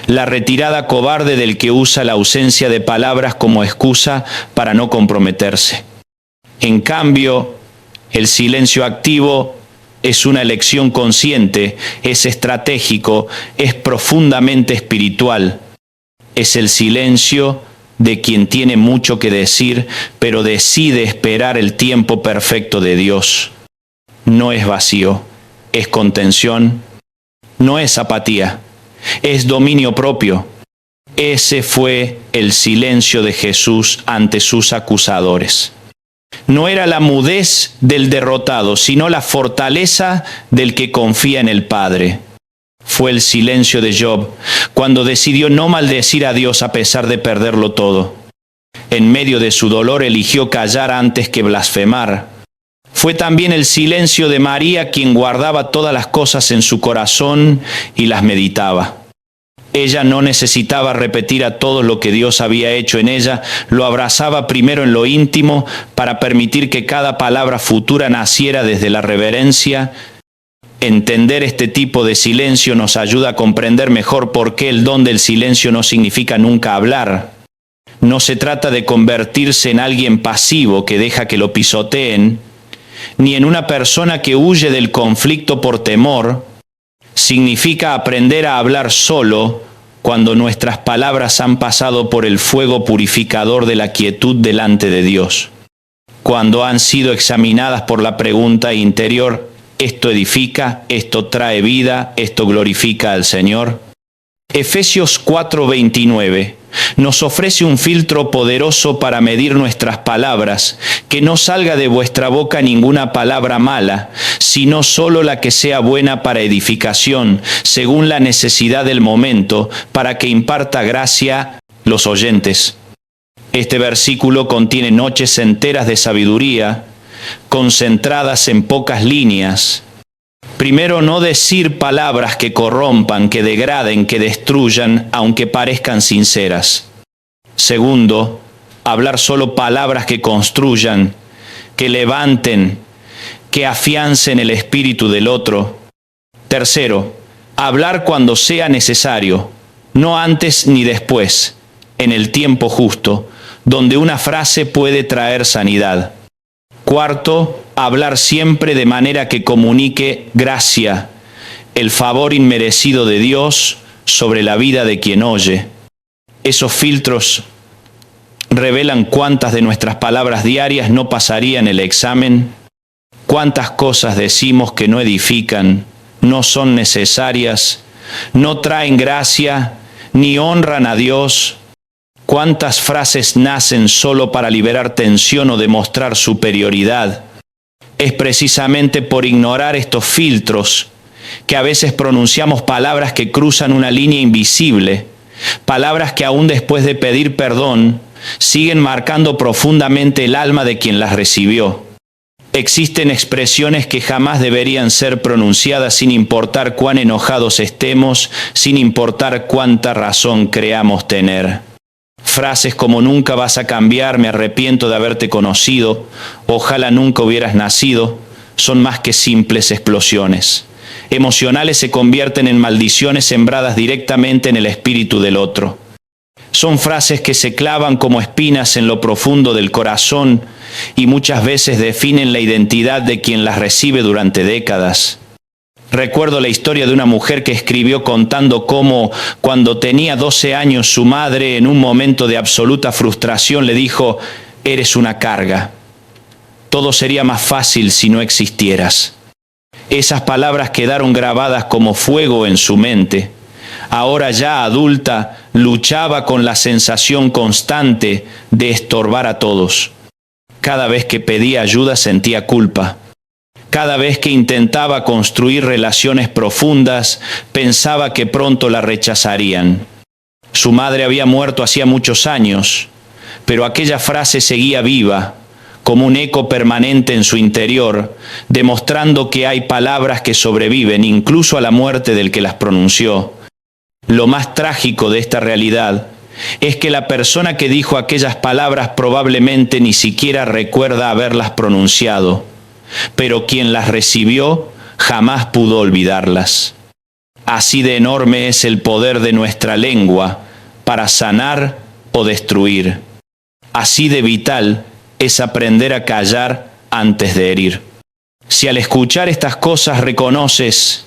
Speaker 1: la retirada cobarde del que usa la ausencia de palabras como excusa para no comprometerse. En cambio, el silencio activo es una elección consciente, es estratégico, es profundamente espiritual. Es el silencio de quien tiene mucho que decir, pero decide esperar el tiempo perfecto de Dios. No es vacío, es contención, no es apatía, es dominio propio. Ese fue el silencio de Jesús ante sus acusadores. No era la mudez del derrotado, sino la fortaleza del que confía en el Padre. Fue el silencio de Job, cuando decidió no maldecir a Dios a pesar de perderlo todo. En medio de su dolor eligió callar antes que blasfemar. Fue también el silencio de María, quien guardaba todas las cosas en su corazón y las meditaba. Ella no necesitaba repetir a todos lo que Dios había hecho en ella, lo abrazaba primero en lo íntimo para permitir que cada palabra futura naciera desde la reverencia. Entender este tipo de silencio nos ayuda a comprender mejor por qué el don del silencio no significa nunca hablar. No se trata de convertirse en alguien pasivo que deja que lo pisoteen, ni en una persona que huye del conflicto por temor. Significa aprender a hablar solo cuando nuestras palabras han pasado por el fuego purificador de la quietud delante de Dios. Cuando han sido examinadas por la pregunta interior: ¿esto edifica? ¿Esto trae vida? ¿Esto glorifica al Señor? Efesios 4:29 nos ofrece un filtro poderoso para medir nuestras palabras, que no salga de vuestra boca ninguna palabra mala, sino solo la que sea buena para edificación, según la necesidad del momento, para que imparta gracia a los oyentes. Este versículo contiene noches enteras de sabiduría, concentradas en pocas líneas. Primero, no decir palabras que corrompan, que degraden, que destruyan, aunque parezcan sinceras. Segundo, hablar solo palabras que construyan, que levanten, que afiancen el espíritu del otro. Tercero, hablar cuando sea necesario, no antes ni después, en el tiempo justo, donde una frase puede traer sanidad. Cuarto, hablar siempre de manera que comunique gracia, el favor inmerecido de Dios sobre la vida de quien oye. Esos filtros revelan cuántas de nuestras palabras diarias no pasarían el examen, cuántas cosas decimos que no edifican, no son necesarias, no traen gracia, ni honran a Dios. Cuántas frases nacen solo para liberar tensión o demostrar superioridad. Es precisamente por ignorar estos filtros que a veces pronunciamos palabras que cruzan una línea invisible, palabras que aún después de pedir perdón, siguen marcando profundamente el alma de quien las recibió. Existen expresiones que jamás deberían ser pronunciadas sin importar cuán enojados estemos, sin importar cuánta razón creamos tener. Frases como nunca vas a cambiar, me arrepiento de haberte conocido, ojalá nunca hubieras nacido, son más que simples explosiones. Emocionales se convierten en maldiciones sembradas directamente en el espíritu del otro. Son frases que se clavan como espinas en lo profundo del corazón y muchas veces definen la identidad de quien las recibe durante décadas. Recuerdo la historia de una mujer que escribió contando cómo, cuando tenía 12 años, su madre, en un momento de absoluta frustración, le dijo: «Eres una carga. Todo sería más fácil si no existieras». Esas palabras quedaron grabadas como fuego en su mente. Ahora ya adulta, luchaba con la sensación constante de estorbar a todos. Cada vez que pedía ayuda sentía culpa. Cada vez que intentaba construir relaciones profundas, pensaba que pronto la rechazarían. Su madre había muerto hacía muchos años, pero aquella frase seguía viva, como un eco permanente en su interior, demostrando que hay palabras que sobreviven incluso a la muerte del que las pronunció. Lo más trágico de esta realidad es que la persona que dijo aquellas palabras probablemente ni siquiera recuerda haberlas pronunciado, pero quien las recibió jamás pudo olvidarlas. Así de enorme es el poder de nuestra lengua para sanar o destruir. Así de vital es aprender a callar antes de herir. Si al escuchar estas cosas reconoces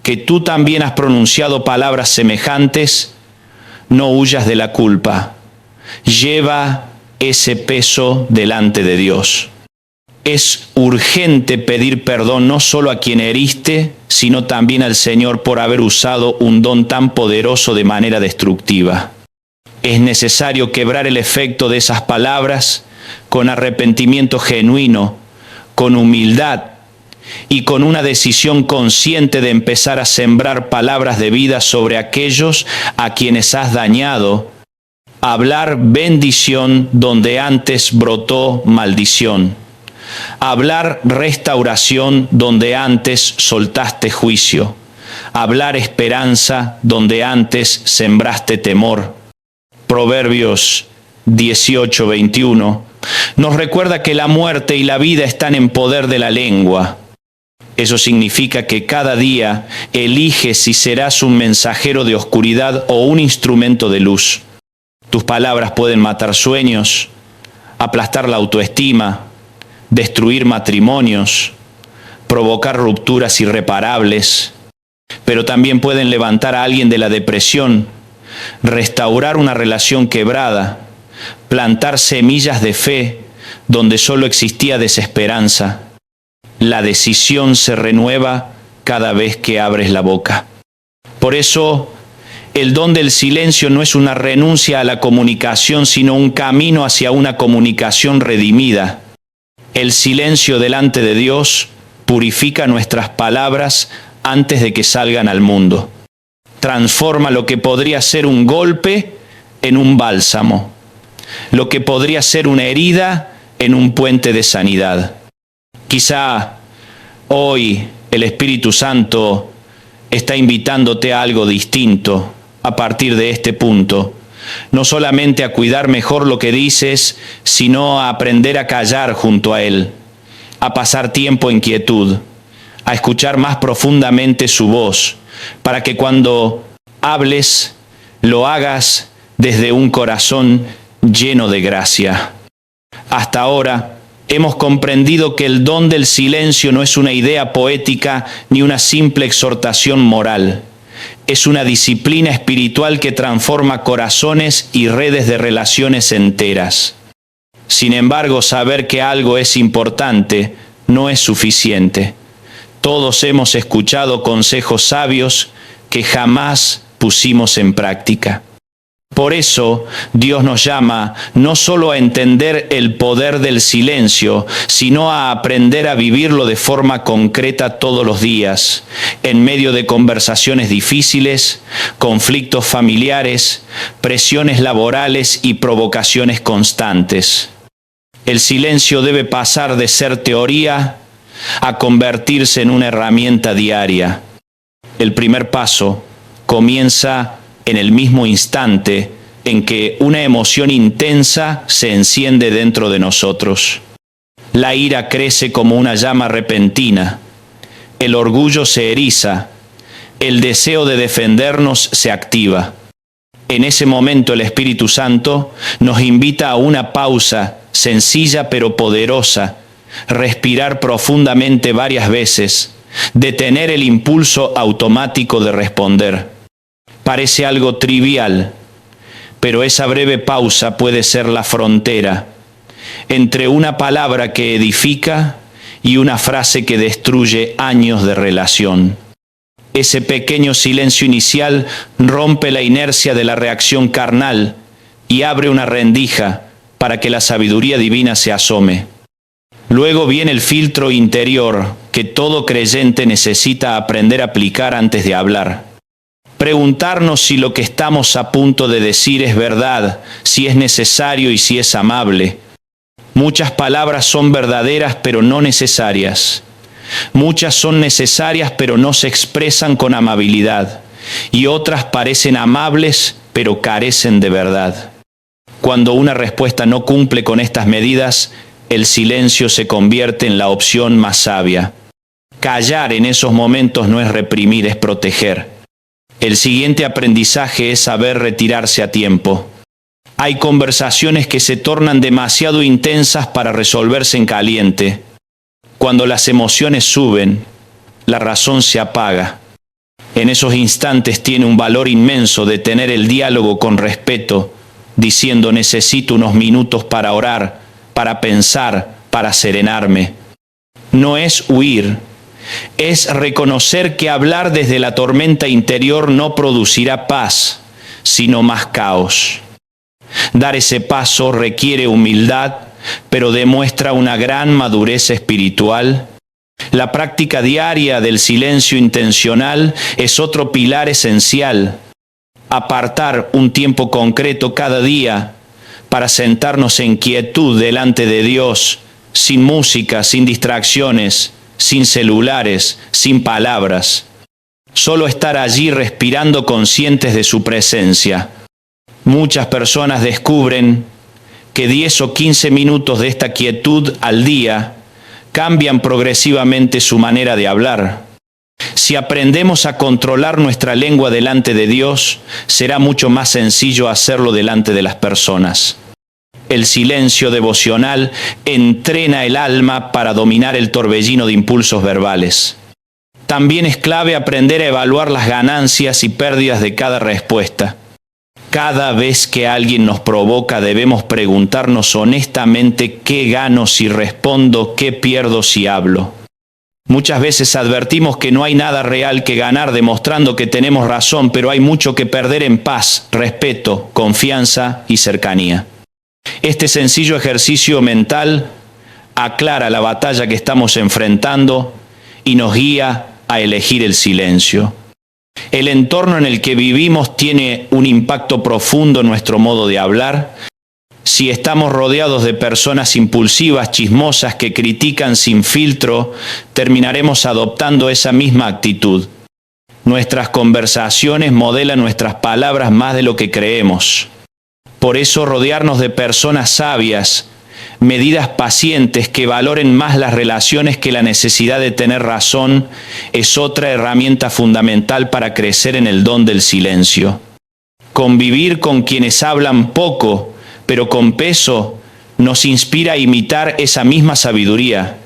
Speaker 1: que tú también has pronunciado palabras semejantes, no huyas de la culpa. Lleva ese peso delante de Dios. Es urgente pedir perdón no solo a quien heriste, sino también al Señor por haber usado un don tan poderoso de manera destructiva. Es necesario quebrar el efecto de esas palabras con arrepentimiento genuino, con humildad y con una decisión consciente de empezar a sembrar palabras de vida sobre aquellos a quienes has dañado, hablar bendición donde antes brotó maldición, hablar restauración donde antes soltaste juicio, hablar esperanza donde antes sembraste temor. Proverbios 18:21 nos recuerda que la muerte y la vida están en poder de la lengua. Eso significa que cada día eliges si serás un mensajero de oscuridad o un instrumento de luz. Tus palabras pueden matar sueños, aplastar la autoestima, destruir matrimonios, provocar rupturas irreparables, pero también pueden levantar a alguien de la depresión, restaurar una relación quebrada, plantar semillas de fe donde solo existía desesperanza. La decisión se renueva cada vez que abres la boca. Por eso, el don del silencio no es una renuncia a la comunicación, sino un camino hacia una comunicación redimida. El silencio delante de Dios purifica nuestras palabras antes de que salgan al mundo. Transforma lo que podría ser un golpe en un bálsamo, lo que podría ser una herida en un puente de sanidad. Quizá hoy El Espíritu Santo está invitándote a algo distinto a partir de este punto. No solamente a cuidar mejor lo que dices, sino a aprender a callar junto a Él, a pasar tiempo en quietud, a escuchar más profundamente su voz, para que cuando hables, lo hagas desde un corazón lleno de gracia. Hasta ahora hemos comprendido que el don del silencio no es una idea poética ni una simple exhortación moral. Es una disciplina espiritual que transforma corazones y redes de relaciones enteras. Sin embargo, saber que algo es importante no es suficiente. Todos hemos escuchado consejos sabios que jamás pusimos en práctica. Por eso, Dios nos llama no solo a entender el poder del silencio, sino a aprender a vivirlo de forma concreta todos los días, en medio de conversaciones difíciles, conflictos familiares, presiones laborales y provocaciones constantes. El silencio debe pasar de ser teoría a convertirse en una herramienta diaria. El primer paso comienza en el mismo instante en que una emoción intensa se enciende dentro de nosotros. La ira crece como una llama repentina, el orgullo se eriza, el deseo de defendernos se activa. En ese momento el Espíritu Santo nos invita a una pausa sencilla pero poderosa, respirar profundamente varias veces, detener el impulso automático de responder. Parece algo trivial, pero esa breve pausa puede ser la frontera entre una palabra que edifica y una frase que destruye años de relación. Ese pequeño silencio inicial rompe la inercia de la reacción carnal y abre una rendija para que la sabiduría divina se asome. Luego viene el filtro interior que todo creyente necesita aprender a aplicar antes de hablar. Preguntarnos si lo que estamos a punto de decir es verdad, si es necesario y si es amable. Muchas palabras son verdaderas pero no necesarias. Muchas son necesarias pero no se expresan con amabilidad. Y otras parecen amables pero carecen de verdad. Cuando una respuesta no cumple con estas medidas, el silencio se convierte en la opción más sabia. Callar en esos momentos no es reprimir, es proteger. El siguiente aprendizaje es saber retirarse a tiempo. Hay conversaciones que se tornan demasiado intensas para resolverse en caliente. Cuando las emociones suben, la razón se apaga. En esos instantes tiene un valor inmenso detener el diálogo con respeto, diciendo necesito unos minutos para orar, para pensar, para serenarme. No es huir. Es reconocer que hablar desde la tormenta interior no producirá paz, sino más caos. Dar ese paso requiere humildad, pero demuestra una gran madurez espiritual. La práctica diaria del silencio intencional es otro pilar esencial. Apartar un tiempo concreto cada día para sentarnos en quietud delante de Dios, sin música, sin distracciones, sin celulares, sin palabras. Solo estar allí respirando conscientes de su presencia. Muchas personas descubren que 10 o 15 minutos de esta quietud al día cambian progresivamente su manera de hablar. Si aprendemos a controlar nuestra lengua delante de Dios, será mucho más sencillo hacerlo delante de las personas. El silencio devocional entrena el alma para dominar el torbellino de impulsos verbales. También es clave aprender a evaluar las ganancias y pérdidas de cada respuesta. Cada vez que alguien nos provoca, debemos preguntarnos honestamente qué gano si respondo, qué pierdo si hablo. Muchas veces advertimos que no hay nada real que ganar demostrando que tenemos razón, pero hay mucho que perder en paz, respeto, confianza y cercanía. Este sencillo ejercicio mental aclara la batalla que estamos enfrentando y nos guía a elegir el silencio. El entorno en el que vivimos tiene un impacto profundo en nuestro modo de hablar. Si estamos rodeados de personas impulsivas, chismosas, que critican sin filtro, terminaremos adoptando esa misma actitud. Nuestras conversaciones modelan nuestras palabras más de lo que creemos. Por eso rodearnos de personas sabias, medidas pacientes que valoren más las relaciones que la necesidad de tener razón, es otra herramienta fundamental para crecer en el don del silencio. Convivir con quienes hablan poco, pero con peso, nos inspira a imitar esa misma sabiduría.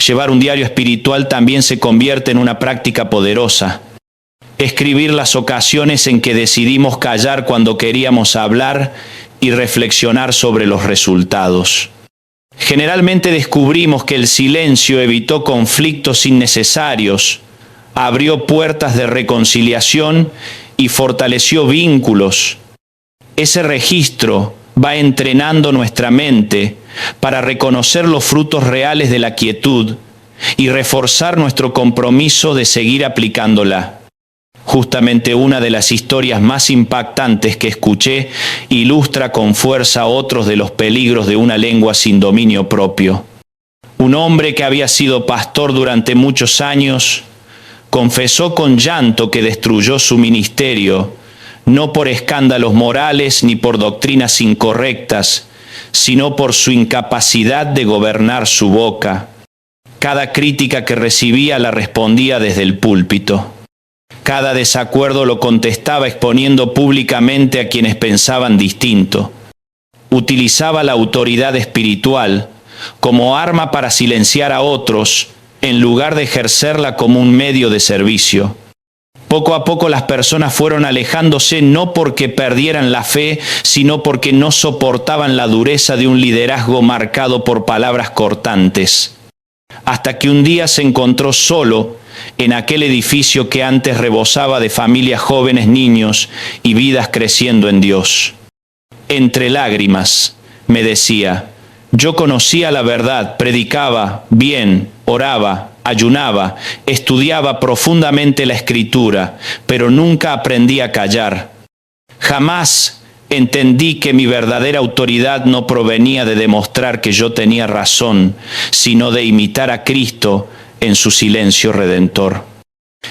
Speaker 1: Llevar un diario espiritual también se convierte en una práctica poderosa. Escribir las ocasiones en que decidimos callar cuando queríamos hablar y reflexionar sobre los resultados. Generalmente descubrimos que el silencio evitó conflictos innecesarios, abrió puertas de reconciliación y fortaleció vínculos. Ese registro va entrenando nuestra mente para reconocer los frutos reales de la quietud y reforzar nuestro compromiso de seguir aplicándola. Justamente una de las historias más impactantes que escuché ilustra con fuerza otros de los peligros de una lengua sin dominio propio. Un hombre que había sido pastor durante muchos años confesó con llanto que destruyó su ministerio, no por escándalos morales ni por doctrinas incorrectas, sino por su incapacidad de gobernar su boca. Cada crítica que recibía la respondía desde el púlpito. Cada desacuerdo lo contestaba exponiendo públicamente a quienes pensaban distinto. Utilizaba la autoridad espiritual como arma para silenciar a otros, en lugar de ejercerla como un medio de servicio. Poco a poco las personas fueron alejándose no porque perdieran la fe, sino porque no soportaban la dureza de un liderazgo marcado por palabras cortantes. Hasta que un día se encontró solo en aquel edificio que antes rebosaba de familias jóvenes, niños y vidas creciendo en Dios. Entre lágrimas, me decía, yo conocía la verdad, predicaba bien, oraba, ayunaba, estudiaba profundamente la Escritura, pero nunca aprendí a callar. Jamás entendí que mi verdadera autoridad no provenía de demostrar que yo tenía razón, sino de imitar a Cristo en su silencio redentor.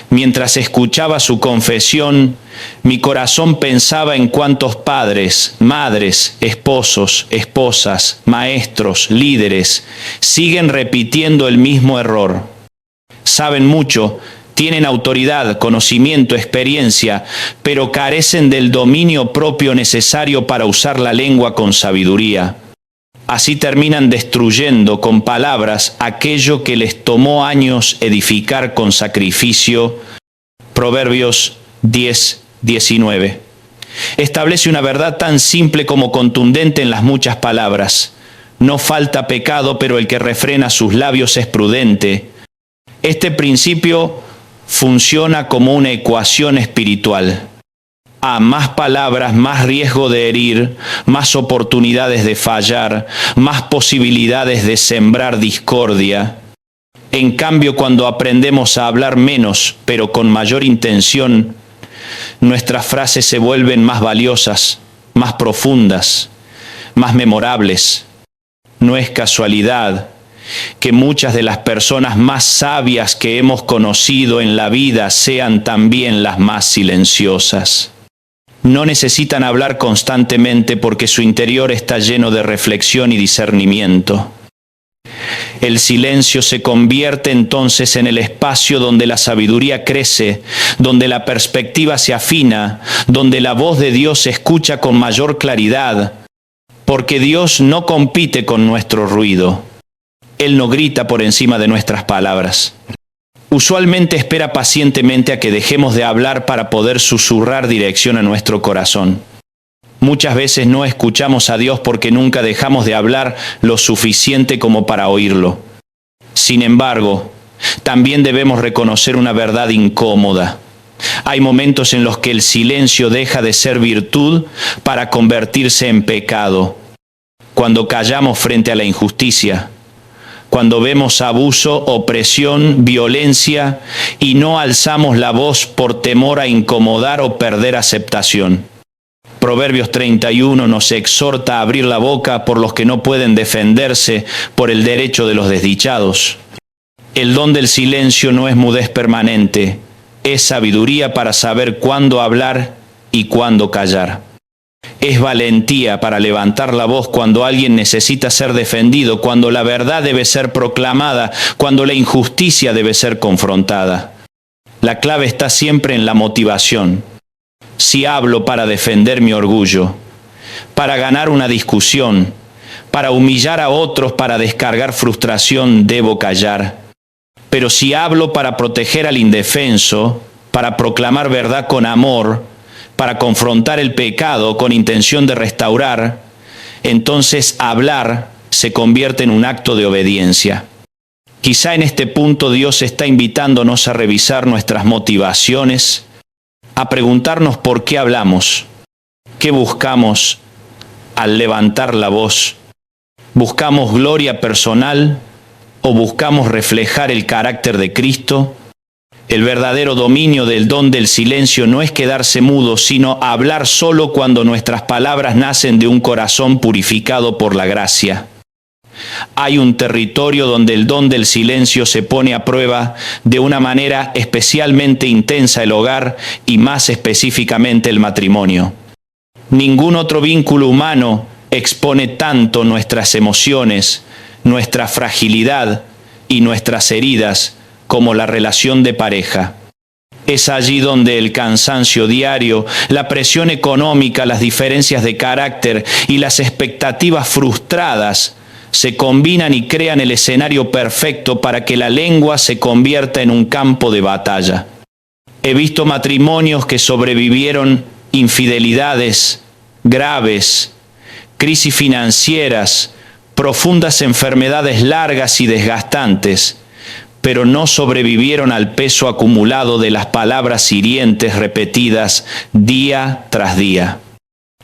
Speaker 1: Mientras escuchaba su confesión, mi corazón pensaba en cuántos padres, madres, esposos, esposas, maestros, líderes siguen repitiendo el mismo error. Saben mucho, tienen autoridad, conocimiento, experiencia, pero carecen del dominio propio necesario para usar la lengua con sabiduría. Así terminan destruyendo con palabras aquello que les tomó años edificar con sacrificio. Proverbios 10:19. Establece una verdad tan simple como contundente en las muchas palabras. No falta pecado, pero el que refrena sus labios es prudente. Este principio funciona como una ecuación espiritual. A más palabras, más riesgo de herir, más oportunidades de fallar, más posibilidades de sembrar discordia. En cambio, cuando aprendemos a hablar menos, pero con mayor intención, nuestras frases se vuelven más valiosas, más profundas, más memorables. No es casualidad que muchas de las personas más sabias que hemos conocido en la vida sean también las más silenciosas. No necesitan hablar constantemente porque su interior está lleno de reflexión y discernimiento. El silencio se convierte entonces en el espacio donde la sabiduría crece, donde la perspectiva se afina, donde la voz de Dios se escucha con mayor claridad, porque Dios no compite con nuestro ruido. Él no grita por encima de nuestras palabras. Usualmente espera pacientemente a que dejemos de hablar para poder susurrar dirección a nuestro corazón. Muchas veces no escuchamos a Dios porque nunca dejamos de hablar lo suficiente como para oírlo. Sin embargo, también debemos reconocer una verdad incómoda. Hay momentos en los que el silencio deja de ser virtud para convertirse en pecado. Cuando callamos frente a la injusticia, cuando vemos abuso, opresión, violencia y no alzamos la voz por temor a incomodar o perder aceptación. Proverbios 31 nos exhorta a abrir la boca por los que no pueden defenderse por el derecho de los desdichados. El don del silencio no es mudez permanente, es sabiduría para saber cuándo hablar y cuándo callar. Es valentía para levantar la voz cuando alguien necesita ser defendido, cuando la verdad debe ser proclamada, cuando la injusticia debe ser confrontada. La clave está siempre en la motivación. Si hablo para defender mi orgullo, para ganar una discusión, para humillar a otros, para descargar frustración, debo callar. Pero si hablo para proteger al indefenso, para proclamar verdad con amor, para confrontar el pecado con intención de restaurar, entonces hablar se convierte en un acto de obediencia. Quizá en este punto Dios está invitándonos a revisar nuestras motivaciones, a preguntarnos por qué hablamos, qué buscamos al levantar la voz. ¿Buscamos gloria personal o buscamos reflejar el carácter de Cristo? El verdadero dominio del don del silencio no es quedarse mudo, sino hablar solo cuando nuestras palabras nacen de un corazón purificado por la gracia. Hay un territorio donde el don del silencio se pone a prueba de una manera especialmente intensa: el hogar y más específicamente el matrimonio. Ningún otro vínculo humano expone tanto nuestras emociones, nuestra fragilidad y nuestras heridas como la relación de pareja. Es allí donde el cansancio diario, la presión económica, las diferencias de carácter y las expectativas frustradas se combinan y crean el escenario perfecto para que la lengua se convierta en un campo de batalla. He visto matrimonios que sobrevivieron infidelidades graves, crisis financieras, profundas enfermedades largas y desgastantes, pero no sobrevivieron al peso acumulado de las palabras hirientes repetidas día tras día.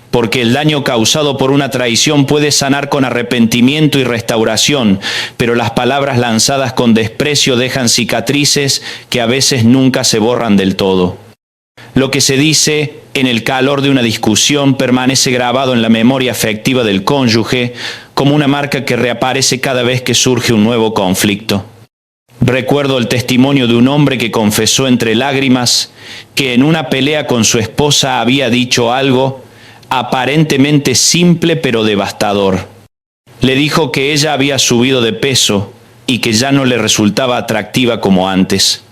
Speaker 1: Porque el daño causado por una traición puede sanar con arrepentimiento y restauración, pero las palabras lanzadas con desprecio dejan cicatrices que a veces nunca se borran del todo. Lo que se dice en el calor de una discusión permanece grabado en la memoria afectiva del cónyuge como una marca que reaparece cada vez que surge un nuevo conflicto. Recuerdo el testimonio de un hombre que confesó entre lágrimas que en una pelea con su esposa había dicho algo aparentemente simple pero devastador. Le dijo que ella había subido de peso y que ya no le resultaba atractiva como antes.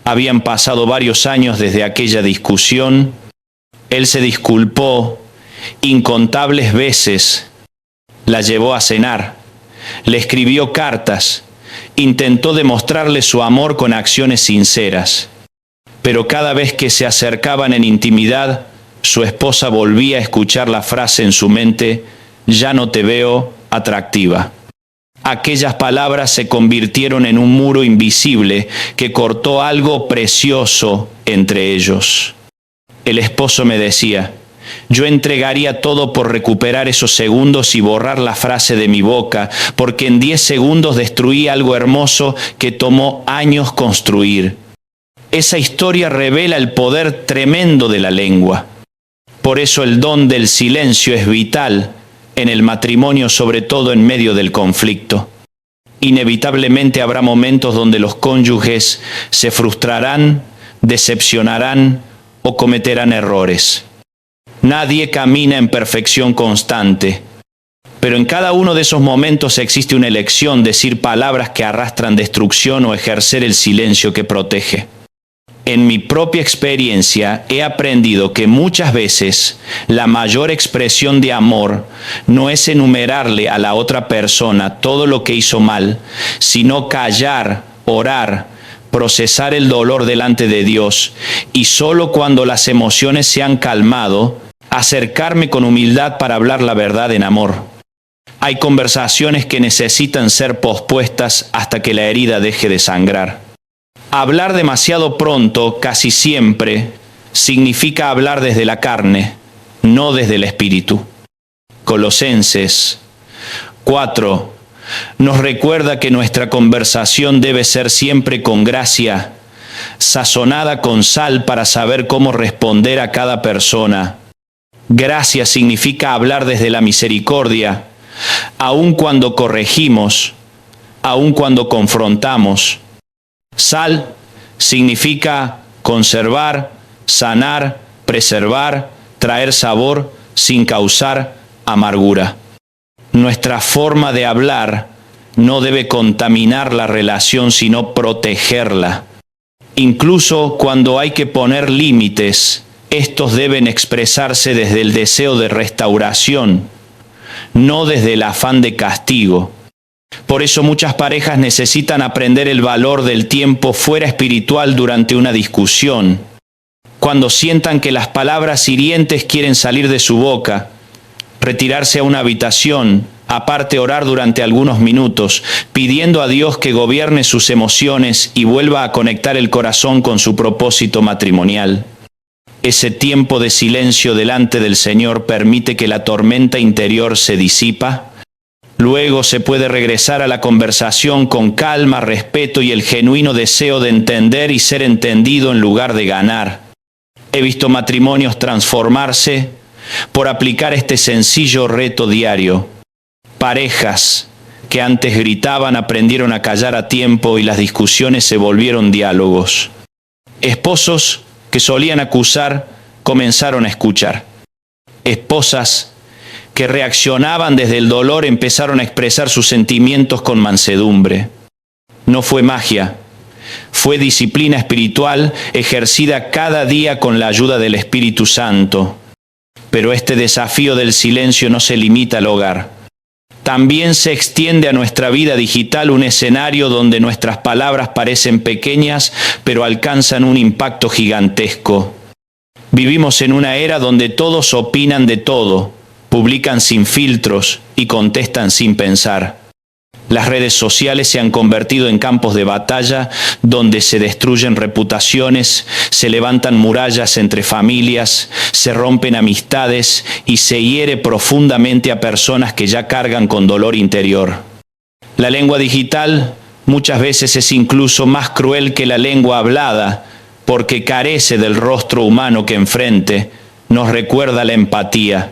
Speaker 1: Habían pasado varios años desde aquella discusión. Él se disculpó incontables veces, la llevó a cenar, le escribió cartas, intentó demostrarle su amor con acciones sinceras. Pero cada vez que se acercaban en intimidad, su esposa volvía a escuchar la frase en su mente: ya no te veo atractiva. Aquellas palabras se convirtieron en un muro invisible que cortó algo precioso entre ellos. El esposo me decía: yo entregaría todo por recuperar esos segundos y borrar la frase de mi boca, porque en 10 segundos destruí algo hermoso que tomó años construir. Esa historia revela el poder tremendo de la lengua. Por eso el don del silencio es vital en el matrimonio, sobre todo en medio del conflicto. Inevitablemente habrá momentos donde los cónyuges se frustrarán, decepcionarán o cometerán errores. Nadie camina en perfección constante, pero en cada uno de esos momentos existe una elección: decir palabras que arrastran destrucción o ejercer el silencio que protege. En mi propia experiencia he aprendido que muchas veces la mayor expresión de amor no es enumerarle a la otra persona todo lo que hizo mal, sino callar, orar, procesar el dolor delante de Dios, y solo cuando las emociones se han calmado, acercarme con humildad para hablar la verdad en amor. Hay conversaciones que necesitan ser pospuestas hasta que la herida deje de sangrar. Hablar demasiado pronto, casi siempre, significa hablar desde la carne, no desde el espíritu. Colosenses 4 nos recuerda que nuestra conversación debe ser siempre con gracia, sazonada con sal para saber cómo responder a cada persona. Gracia significa hablar desde la misericordia, aun cuando corregimos, aun cuando confrontamos. Sal significa conservar, sanar, preservar, traer sabor sin causar amargura. Nuestra forma de hablar no debe contaminar la relación, sino protegerla. Incluso cuando hay que poner límites, estos deben expresarse desde el deseo de restauración, no desde el afán de castigo. Por eso muchas parejas necesitan aprender el valor del tiempo fuera espiritual durante una discusión. Cuando sientan que las palabras hirientes quieren salir de su boca, retirarse a una habitación, aparte orar durante algunos minutos, pidiendo a Dios que gobierne sus emociones y vuelva a conectar el corazón con su propósito matrimonial. Ese tiempo de silencio delante del Señor permite que la tormenta interior se disipa. Luego se puede regresar a la conversación con calma, respeto y el genuino deseo de entender y ser entendido en lugar de ganar. He visto matrimonios transformarse por aplicar este sencillo reto diario. Parejas que antes gritaban aprendieron a callar a tiempo y las discusiones se volvieron diálogos. Esposos que solían acusar comenzaron a escuchar. Esposas que reaccionaban desde el dolor empezaron a expresar sus sentimientos con mansedumbre. No fue magia, fue disciplina espiritual ejercida cada día con la ayuda del Espíritu Santo. Pero este desafío del silencio no se limita al hogar. También se extiende a nuestra vida digital, un escenario donde nuestras palabras parecen pequeñas, pero alcanzan un impacto gigantesco. Vivimos en una era donde todos opinan de todo, publican sin filtros y contestan sin pensar. Las redes sociales se han convertido en campos de batalla donde se destruyen reputaciones, se levantan murallas entre familias, se rompen amistades y se hiere profundamente a personas que ya cargan con dolor interior. La lengua digital muchas veces es incluso más cruel que la lengua hablada porque carece del rostro humano que enfrente nos recuerda la empatía.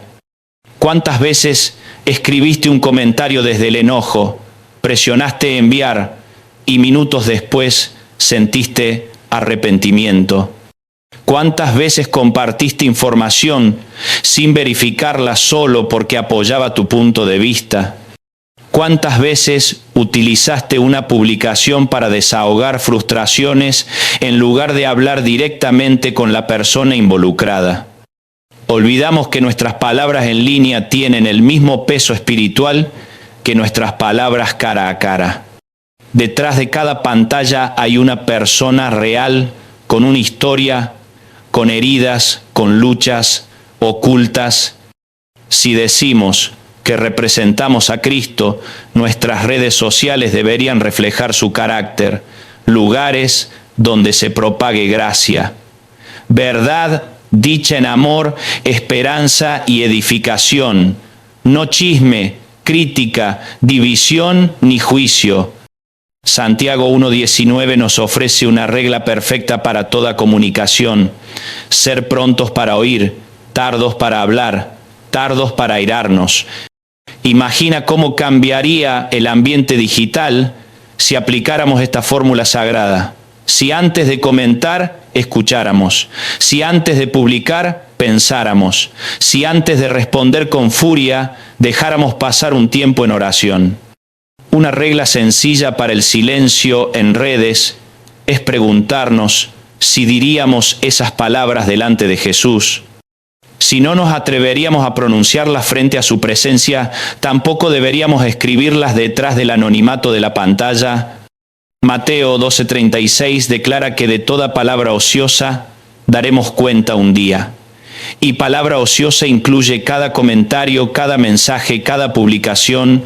Speaker 1: ¿Cuántas veces escribiste un comentario desde el enojo, presionaste enviar y minutos después sentiste arrepentimiento? ¿Cuántas veces compartiste información sin verificarla solo porque apoyaba tu punto de vista? ¿Cuántas veces utilizaste una publicación para desahogar frustraciones en lugar de hablar directamente con la persona involucrada? Olvidamos que nuestras palabras en línea tienen el mismo peso espiritual que nuestras palabras cara a cara. Detrás de cada pantalla hay una persona real, con una historia, con heridas, con luchas ocultas. Si decimos que representamos a Cristo, nuestras redes sociales deberían reflejar su carácter, lugares donde se propague gracia, verdad dicha en amor, esperanza y edificación, no chisme, crítica, división ni juicio. Santiago 1:19 nos ofrece una regla perfecta para toda comunicación: ser prontos para oír, tardos para hablar, tardos para airarnos. Imagina cómo cambiaría el ambiente digital si aplicáramos esta fórmula sagrada. Si antes de comentar, escucháramos. Si antes de publicar, pensáramos. Si antes de responder con furia, dejáramos pasar un tiempo en oración. Una regla sencilla para el silencio en redes es preguntarnos si diríamos esas palabras delante de Jesús. Si no nos atreveríamos a pronunciarlas frente a su presencia, tampoco deberíamos escribirlas detrás del anonimato de la pantalla. Mateo 12:36 declara que de toda palabra ociosa daremos cuenta un día. Y palabra ociosa incluye cada comentario, cada mensaje, cada publicación.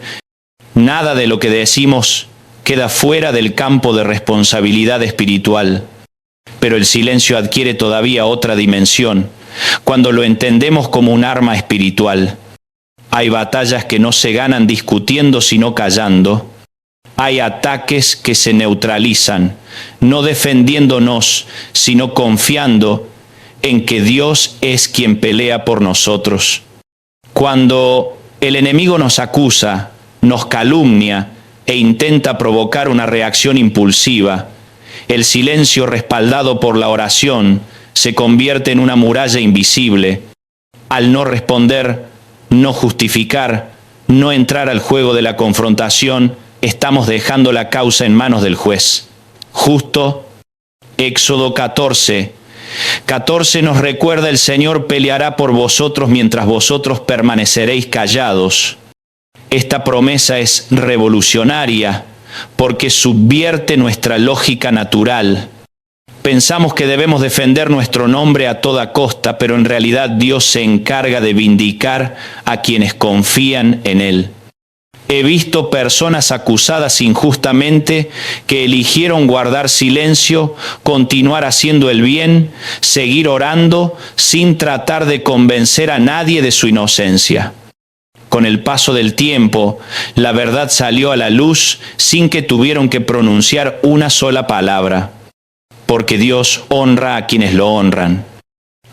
Speaker 1: Nada de lo que decimos queda fuera del campo de responsabilidad espiritual. Pero el silencio adquiere todavía otra dimensión, cuando lo entendemos como un arma espiritual. Hay batallas que no se ganan discutiendo, sino callando. Hay ataques que se neutralizan, no defendiéndonos, sino confiando en que Dios es quien pelea por nosotros. Cuando el enemigo nos acusa, nos calumnia e intenta provocar una reacción impulsiva, el silencio respaldado por la oración se convierte en una muralla invisible. Al no responder, no justificar, no entrar al juego de la confrontación, estamos dejando la causa en manos del juez. Justo, Éxodo 14 nos recuerda: el Señor peleará por vosotros mientras vosotros permaneceréis callados. Esta promesa es revolucionaria porque subvierte nuestra lógica natural. Pensamos que debemos defender nuestro nombre a toda costa, pero en realidad Dios se encarga de vindicar a quienes confían en Él. He visto personas acusadas injustamente que eligieron guardar silencio, continuar haciendo el bien, seguir orando, sin tratar de convencer a nadie de su inocencia. Con el paso del tiempo, la verdad salió a la luz sin que tuvieron que pronunciar una sola palabra, porque Dios honra a quienes lo honran.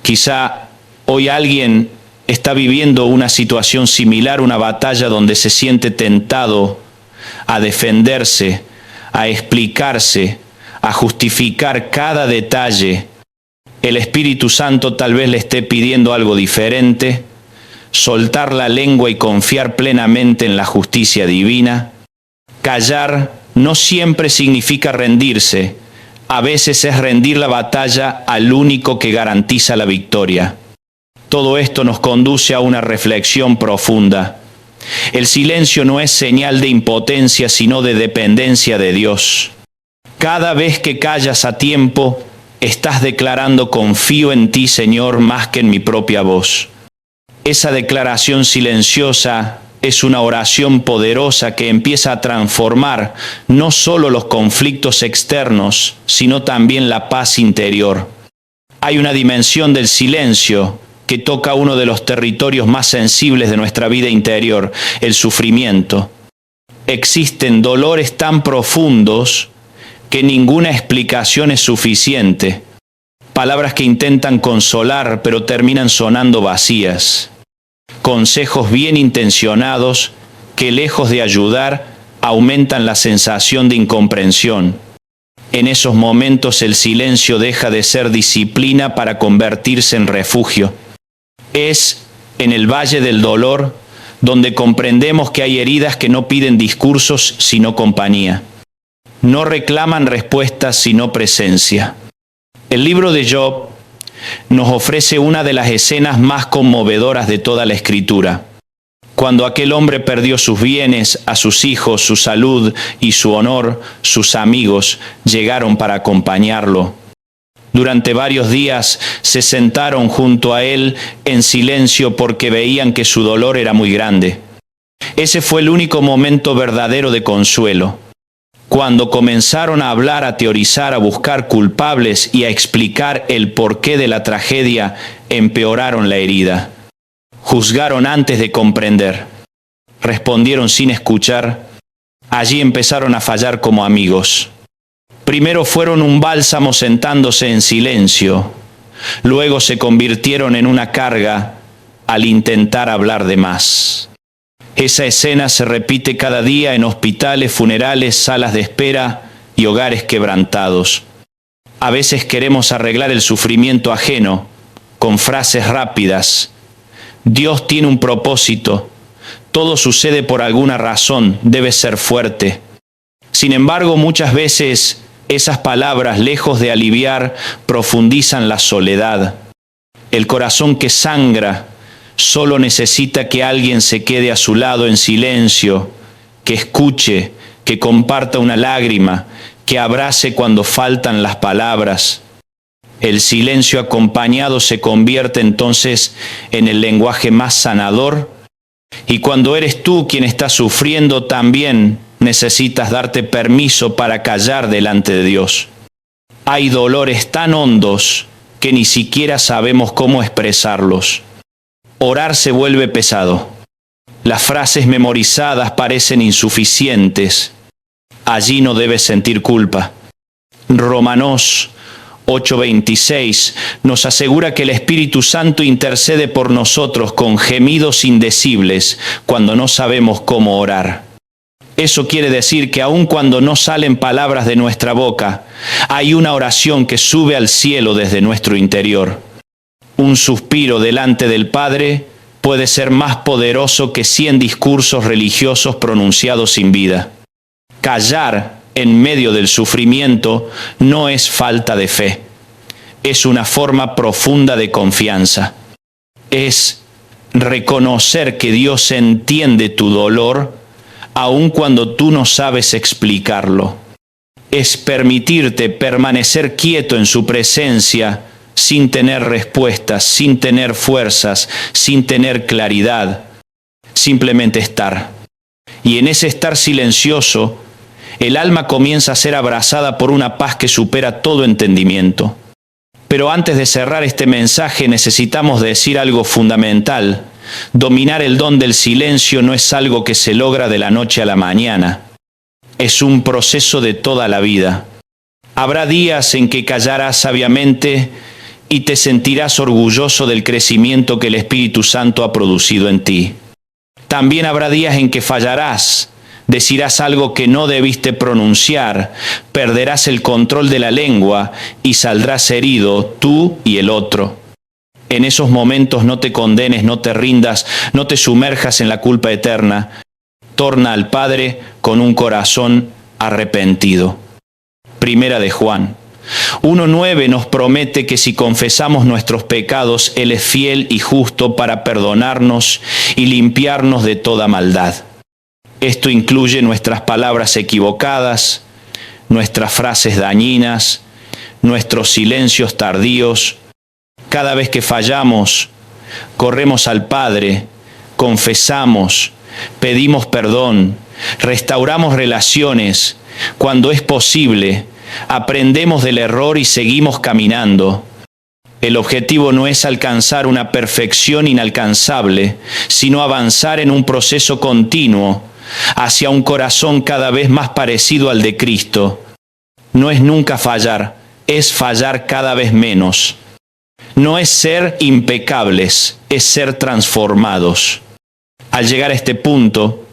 Speaker 1: Quizá hoy alguien está viviendo una situación similar, una batalla donde se siente tentado a defenderse, a explicarse, a justificar cada detalle. El Espíritu Santo tal vez le esté pidiendo algo diferente: soltar la lengua y confiar plenamente en la justicia divina. Callar no siempre significa rendirse. A veces es rendir la batalla al único que garantiza la victoria. Todo esto nos conduce a una reflexión profunda. El silencio no es señal de impotencia, sino de dependencia de Dios. Cada vez que callas a tiempo, estás declarando: confío en ti, Señor, más que en mi propia voz. Esa declaración silenciosa es una oración poderosa que empieza a transformar no solo los conflictos externos, sino también la paz interior. Hay una dimensión del silencio que toca uno de los territorios más sensibles de nuestra vida interior: el sufrimiento. Existen dolores tan profundos que ninguna explicación es suficiente. Palabras que intentan consolar, pero terminan sonando vacías. Consejos bien intencionados que, lejos de ayudar, aumentan la sensación de incomprensión. En esos momentos el silencio deja de ser disciplina para convertirse en refugio. Es en el valle del dolor donde comprendemos que hay heridas que no piden discursos sino compañía. No reclaman respuestas sino presencia. El libro de Job nos ofrece una de las escenas más conmovedoras de toda la Escritura. Cuando aquel hombre perdió sus bienes, a sus hijos, su salud y su honor, sus amigos llegaron para acompañarlo. Durante varios días se sentaron junto a él en silencio porque veían que su dolor era muy grande. Ese fue el único momento verdadero de consuelo. Cuando comenzaron a hablar, a teorizar, a buscar culpables y a explicar el porqué de la tragedia, empeoraron la herida. Juzgaron antes de comprender. Respondieron sin escuchar. Allí empezaron a fallar como amigos. Primero fueron un bálsamo sentándose en silencio. Luego se convirtieron en una carga al intentar hablar de más. Esa escena se repite cada día en hospitales, funerales, salas de espera y hogares quebrantados. A veces queremos arreglar el sufrimiento ajeno con frases rápidas. Dios tiene un propósito. Todo sucede por alguna razón. Debe ser fuerte. Sin embargo, muchas veces esas palabras, lejos de aliviar, profundizan la soledad. El corazón que sangra solo necesita que alguien se quede a su lado en silencio, que escuche, que comparta una lágrima, que abrace cuando faltan las palabras. El silencio acompañado se convierte entonces en el lenguaje más sanador, y cuando eres tú quien está sufriendo, también necesitas darte permiso para callar delante de Dios. Hay dolores tan hondos que ni siquiera sabemos cómo expresarlos. Orar se vuelve pesado. Las frases memorizadas parecen insuficientes. Allí no debes sentir culpa. Romanos 8:26 nos asegura que el Espíritu Santo intercede por nosotros con gemidos indecibles cuando no sabemos cómo orar. Eso quiere decir que aun cuando no salen palabras de nuestra boca, hay una oración que sube al cielo desde nuestro interior. Un suspiro delante del Padre puede ser más poderoso que 100 discursos religiosos pronunciados sin vida. Callar en medio del sufrimiento no es falta de fe. Es una forma profunda de confianza. Es reconocer que Dios entiende tu dolor aun cuando tú no sabes explicarlo. Es permitirte permanecer quieto en su presencia sin tener respuestas, sin tener fuerzas, sin tener claridad. Simplemente estar. Y en ese estar silencioso, el alma comienza a ser abrazada por una paz que supera todo entendimiento. Pero antes de cerrar este mensaje necesitamos decir algo fundamental. Dominar el don del silencio no es algo que se logra de la noche a la mañana. Es un proceso de toda la vida. Habrá días en que callarás sabiamente y te sentirás orgulloso del crecimiento que el Espíritu Santo ha producido en ti. También habrá días en que fallarás, decirás algo que no debiste pronunciar, perderás el control de la lengua y saldrás herido tú y el otro. En esos momentos no te condenes, no te rindas, no te sumerjas en la culpa eterna. Torna al Padre con un corazón arrepentido. Primera de Juan 1:9 nos promete que si confesamos nuestros pecados, Él es fiel y justo para perdonarnos y limpiarnos de toda maldad. Esto incluye nuestras palabras equivocadas, nuestras frases dañinas, nuestros silencios tardíos. Cada vez que fallamos, corremos al Padre, confesamos, pedimos perdón, restauramos relaciones. Cuando es posible, aprendemos del error y seguimos caminando. El objetivo no es alcanzar una perfección inalcanzable, sino avanzar en un proceso continuo hacia un corazón cada vez más parecido al de Cristo. No es nunca fallar, es fallar cada vez menos. No es ser impecables, es ser transformados. Al llegar a este punto,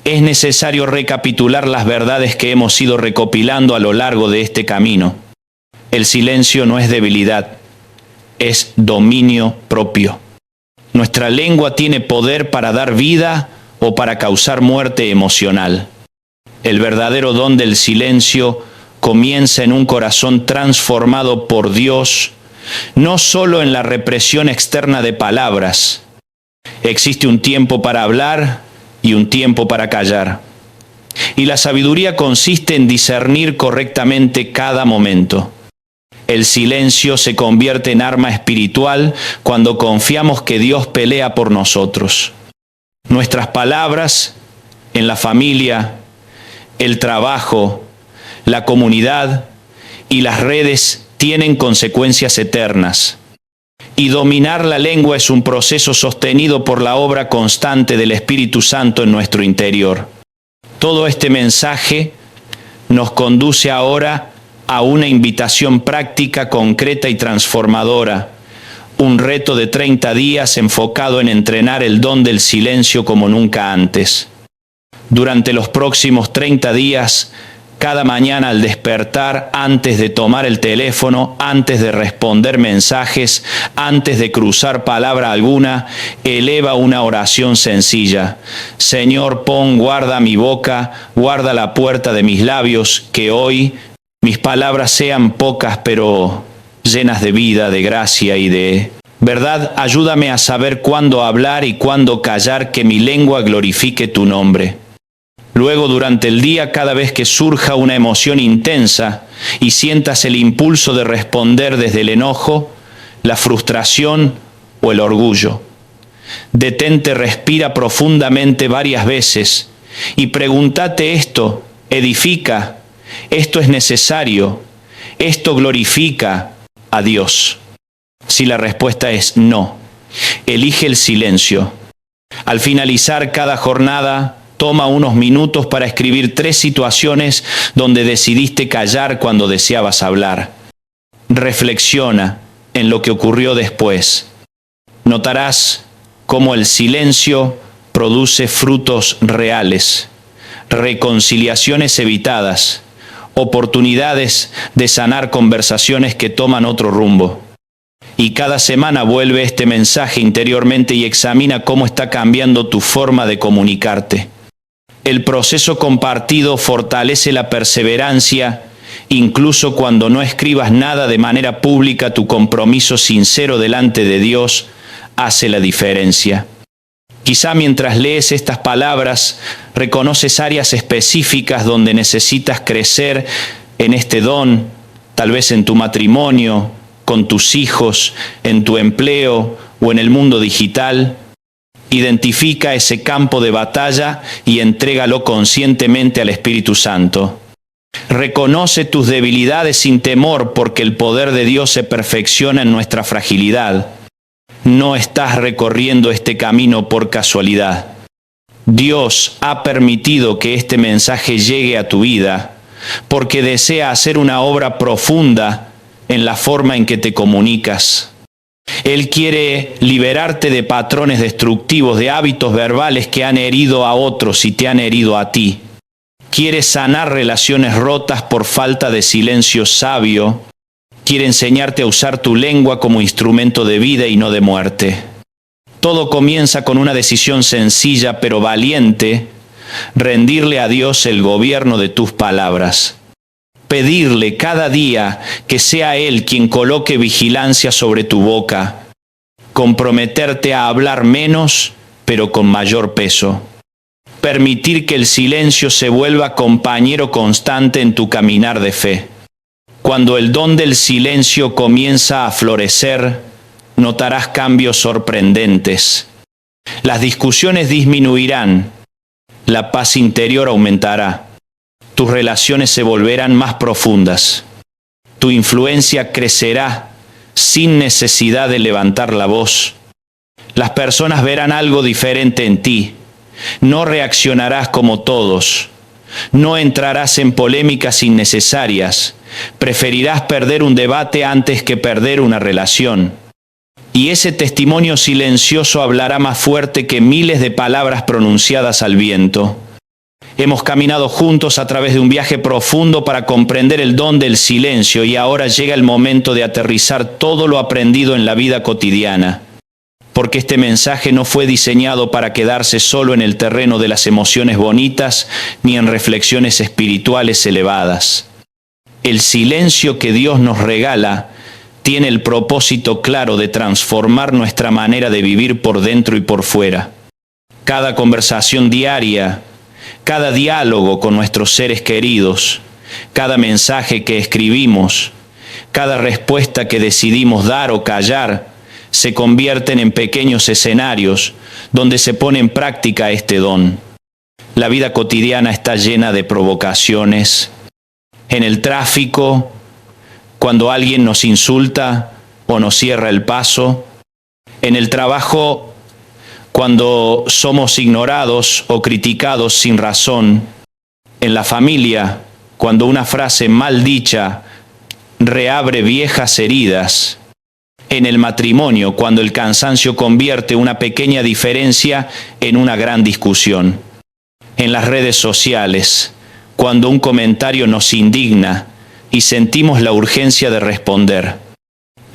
Speaker 1: es necesario recapitular las verdades que hemos ido recopilando a lo largo de este camino. El silencio no es debilidad, es dominio propio. Nuestra lengua tiene poder para dar vida o para causar muerte emocional. El verdadero don del silencio comienza en un corazón transformado por Dios, no solo en la represión externa de palabras. Existe un tiempo para hablar y un tiempo para callar. Y la sabiduría consiste en discernir correctamente cada momento. El silencio se convierte en arma espiritual cuando confiamos que Dios pelea por nosotros. Nuestras palabras en la familia, el trabajo, la comunidad y las redes tienen consecuencias eternas. Y dominar la lengua es un proceso sostenido por la obra constante del Espíritu Santo en nuestro interior. Todo este mensaje nos conduce ahora a una invitación práctica, concreta y transformadora. Un reto de 30 días enfocado en entrenar el don del silencio como nunca antes. Durante los próximos 30 días, cada mañana al despertar, antes de tomar el teléfono, antes de responder mensajes, antes de cruzar palabra alguna, eleva una oración sencilla. Señor, guarda mi boca, guarda la puerta de mis labios, que hoy mis palabras sean pocas pero llenas de vida, de gracia y de verdad. Ayúdame a saber cuándo hablar y cuándo callar, que mi lengua glorifique tu nombre. Luego, durante el día, cada vez que surja una emoción intensa y sientas el impulso de responder desde el enojo, la frustración o el orgullo, detente, respira profundamente varias veces y pregúntate esto: ¿edifica? ¿Esto es necesario? ¿Esto glorifica a Dios? Si la respuesta es no, elige el silencio. Al finalizar cada jornada, toma unos minutos para escribir 3 situaciones donde decidiste callar cuando deseabas hablar. reflexiona en lo que ocurrió después. Notarás cómo el silencio produce frutos reales, reconciliaciones evitadas, oportunidades de sanar conversaciones que toman otro rumbo. Y cada semana vuelve este mensaje interiormente y examina cómo está cambiando tu forma de comunicarte. El proceso compartido fortalece la perseverancia, incluso cuando no escribas nada de manera pública. Tu compromiso sincero delante de Dios hace la diferencia. Quizá mientras lees estas palabras, reconoces áreas específicas donde necesitas crecer en este don, tal vez en tu matrimonio, con tus hijos, en tu empleo o en el mundo digital. Identifica ese campo de batalla y entrégalo conscientemente al Espíritu Santo. Reconoce tus debilidades sin temor, porque el poder de Dios se perfecciona en nuestra fragilidad. No estás recorriendo este camino por casualidad. Dios ha permitido que este mensaje llegue a tu vida, porque desea hacer una obra profunda en la forma en que te comunicas. Él quiere liberarte de patrones destructivos, de hábitos verbales que han herido a otros y te han herido a ti. Quiere sanar relaciones rotas por falta de silencio sabio. Quiere enseñarte a usar tu lengua como instrumento de vida y no de muerte. Todo comienza con una decisión sencilla pero valiente: rendirle a Dios el gobierno de tus palabras. Pedirle cada día que sea Él quien coloque vigilancia sobre tu boca. Comprometerte a hablar menos, pero con mayor peso. Permitir que el silencio se vuelva compañero constante en tu caminar de fe. Cuando el don del silencio comienza a florecer, notarás cambios sorprendentes. Las discusiones disminuirán, la paz interior aumentará. Tus relaciones se volverán más profundas. Tu influencia crecerá sin necesidad de levantar la voz. Las personas verán algo diferente en ti. No reaccionarás como todos. No entrarás en polémicas innecesarias. Preferirás perder un debate antes que perder una relación. Y ese testimonio silencioso hablará más fuerte que miles de palabras pronunciadas al viento. Hemos caminado juntos a través de un viaje profundo para comprender el don del silencio, y ahora llega el momento de aterrizar todo lo aprendido en la vida cotidiana. Porque este mensaje no fue diseñado para quedarse solo en el terreno de las emociones bonitas ni en reflexiones espirituales elevadas. El silencio que Dios nos regala tiene el propósito claro de transformar nuestra manera de vivir por dentro y por fuera. Cada conversación diaria, cada diálogo con nuestros seres queridos, cada mensaje que escribimos, cada respuesta que decidimos dar o callar, se convierten en pequeños escenarios donde se pone en práctica este don. La vida cotidiana está llena de provocaciones. En el tráfico, cuando alguien nos insulta o nos cierra el paso. En el trabajo, cuando somos ignorados o criticados sin razón. En la familia, cuando una frase mal dicha reabre viejas heridas. En el matrimonio, cuando el cansancio convierte una pequeña diferencia en una gran discusión. En las redes sociales, cuando un comentario nos indigna y sentimos la urgencia de responder.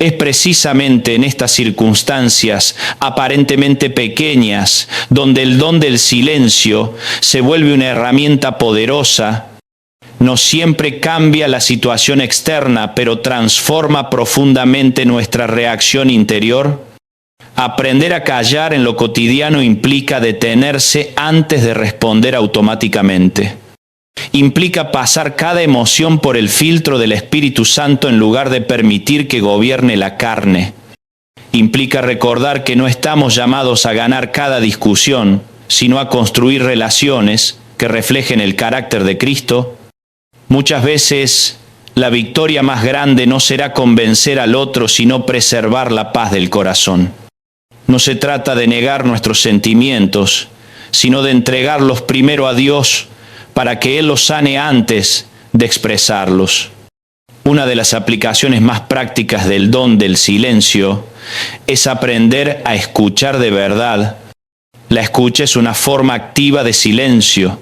Speaker 1: Es precisamente en estas circunstancias aparentemente pequeñas donde el don del silencio se vuelve una herramienta poderosa. No siempre cambia la situación externa, pero transforma profundamente nuestra reacción interior. Aprender a callar en lo cotidiano implica detenerse antes de responder automáticamente. Implica pasar cada emoción por el filtro del Espíritu Santo en lugar de permitir que gobierne la carne. Implica recordar que no estamos llamados a ganar cada discusión, sino a construir relaciones que reflejen el carácter de Cristo. Muchas veces la victoria más grande no será convencer al otro, sino preservar la paz del corazón. No se trata de negar nuestros sentimientos, sino de entregarlos primero a Dios para que Él los sane antes de expresarlos. Una de las aplicaciones más prácticas del don del silencio es aprender a escuchar de verdad. La escucha es una forma activa de silencio.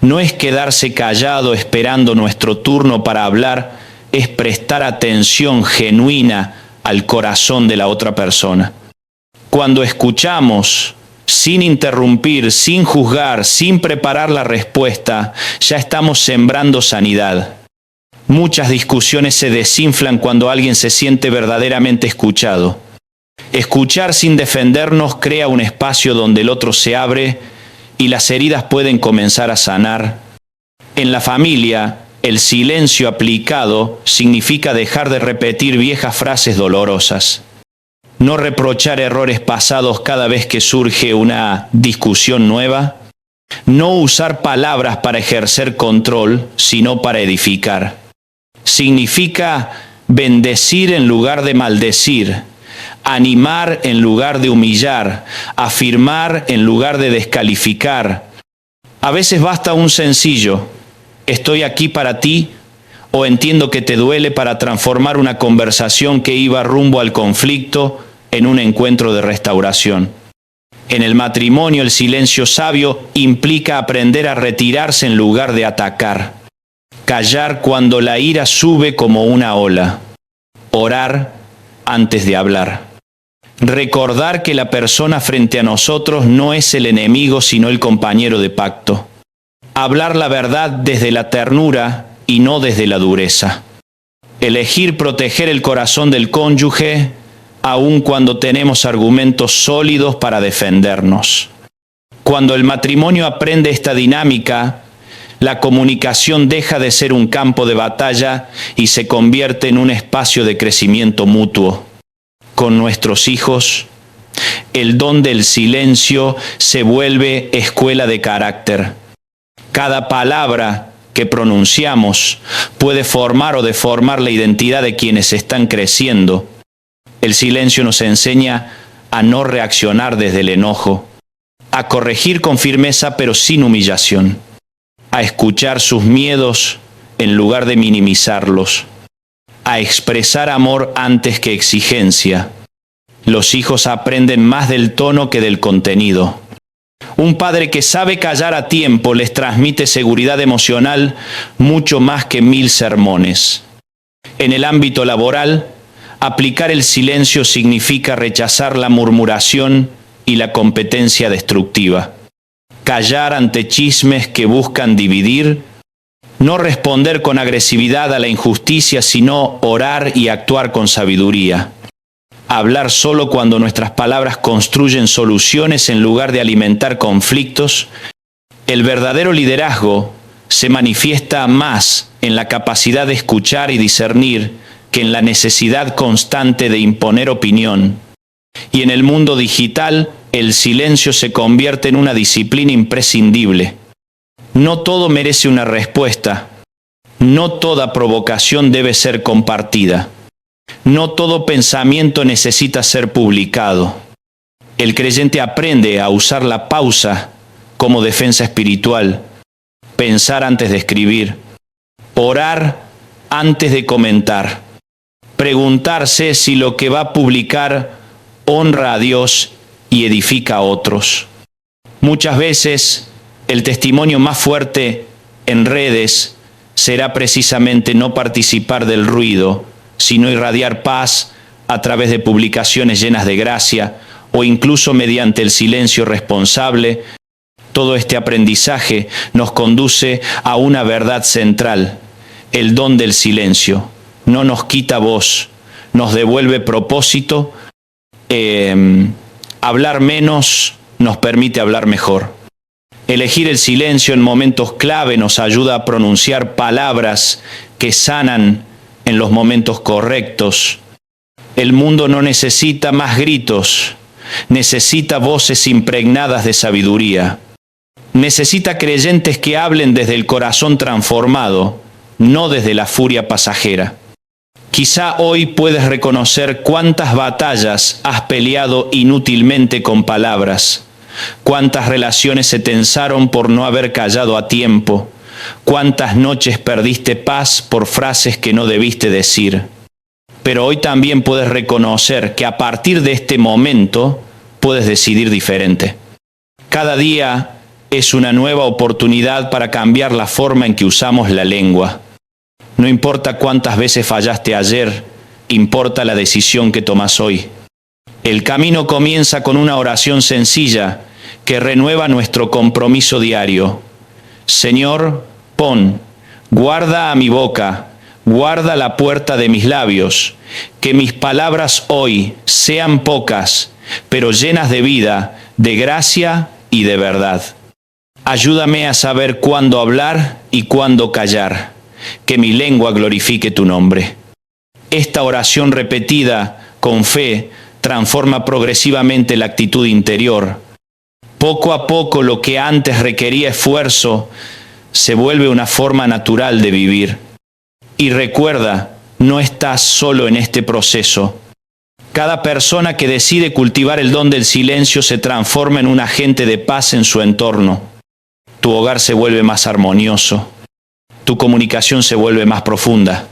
Speaker 1: No es quedarse callado esperando nuestro turno para hablar, es prestar atención genuina al corazón de la otra persona. Cuando escuchamos, sin interrumpir, sin juzgar, sin preparar la respuesta, ya estamos sembrando sanidad. Muchas discusiones se desinflan cuando alguien se siente verdaderamente escuchado. Escuchar sin defendernos crea un espacio donde el otro se abre y las heridas pueden comenzar a sanar. En la familia, el silencio aplicado significa dejar de repetir viejas frases dolorosas. No reprochar errores pasados cada vez que surge una discusión nueva. No usar palabras para ejercer control, sino para edificar. Significa bendecir en lugar de maldecir, animar en lugar de humillar, afirmar en lugar de descalificar. A veces basta un sencillo, estoy aquí para ti, o entiendo que te duele, para transformar una conversación que iba rumbo al conflicto en un encuentro de restauración. En el matrimonio, el silencio sabio implica aprender a retirarse en lugar de atacar. Callar cuando la ira sube como una ola. Orar antes de hablar. Recordar que la persona frente a nosotros no es el enemigo, sino el compañero de pacto. Hablar la verdad desde la ternura y no desde la dureza. Elegir proteger el corazón del cónyuge, aun cuando tenemos argumentos sólidos para defendernos. Cuando el matrimonio aprende esta dinámica, la comunicación deja de ser un campo de batalla y se convierte en un espacio de crecimiento mutuo. Con nuestros hijos, el don del silencio se vuelve escuela de carácter. Cada palabra que pronunciamos puede formar o deformar la identidad de quienes están creciendo. El silencio nos enseña a no reaccionar desde el enojo, a corregir con firmeza pero sin humillación, a escuchar sus miedos en lugar de minimizarlos, a expresar amor antes que exigencia. Los hijos aprenden más del tono que del contenido. Un padre que sabe callar a tiempo les transmite seguridad emocional mucho más que 1000 sermones. En el ámbito laboral, aplicar el silencio significa rechazar la murmuración y la competencia destructiva. Callar ante chismes que buscan dividir, no responder con agresividad a la injusticia, sino orar y actuar con sabiduría. Hablar solo cuando nuestras palabras construyen soluciones en lugar de alimentar conflictos. El verdadero liderazgo se manifiesta más en la capacidad de escuchar y discernir que en la necesidad constante de imponer opinión. Y en el mundo digital, el silencio se convierte en una disciplina imprescindible. No todo merece una respuesta. No toda provocación debe ser compartida. No todo pensamiento necesita ser publicado. El creyente aprende a usar la pausa como defensa espiritual, pensar antes de escribir, orar antes de comentar, preguntarse si lo que va a publicar honra a Dios y edifica a otros. Muchas veces el testimonio más fuerte en redes será precisamente no participar del ruido, sino irradiar paz a través de publicaciones llenas de gracia o incluso mediante el silencio responsable. Todo este aprendizaje nos conduce a una verdad central: el don del silencio. No nos quita voz, nos devuelve propósito. Hablar menos nos permite hablar mejor. Elegir el silencio en momentos clave nos ayuda a pronunciar palabras que sanan en los momentos correctos. El mundo no necesita más gritos, necesita voces impregnadas de sabiduría. Necesita creyentes que hablen desde el corazón transformado, no desde la furia pasajera. Quizá hoy puedes reconocer cuántas batallas has peleado inútilmente con palabras, cuántas relaciones se tensaron por no haber callado a tiempo, cuántas noches perdiste paz por frases que no debiste decir. Pero hoy también puedes reconocer que a partir de este momento puedes decidir diferente. Cada día es una nueva oportunidad para cambiar la forma en que usamos la lengua. No importa cuántas veces fallaste ayer, importa la decisión que tomas hoy. El camino comienza con una oración sencilla que renueva nuestro compromiso diario. Señor, guarda a mi boca, guarda la puerta de mis labios, que mis palabras hoy sean pocas, pero llenas de vida, de gracia y de verdad. Ayúdame a saber cuándo hablar y cuándo callar, que mi lengua glorifique tu nombre. Esta oración repetida con fe transforma progresivamente la actitud interior. Poco a poco lo que antes requería esfuerzo se vuelve una forma natural de vivir. Y recuerda, no estás solo en este proceso. Cada persona que decide cultivar el don del silencio se transforma en un agente de paz en su entorno. Tu hogar se vuelve más armonioso. Tu comunicación se vuelve más profunda.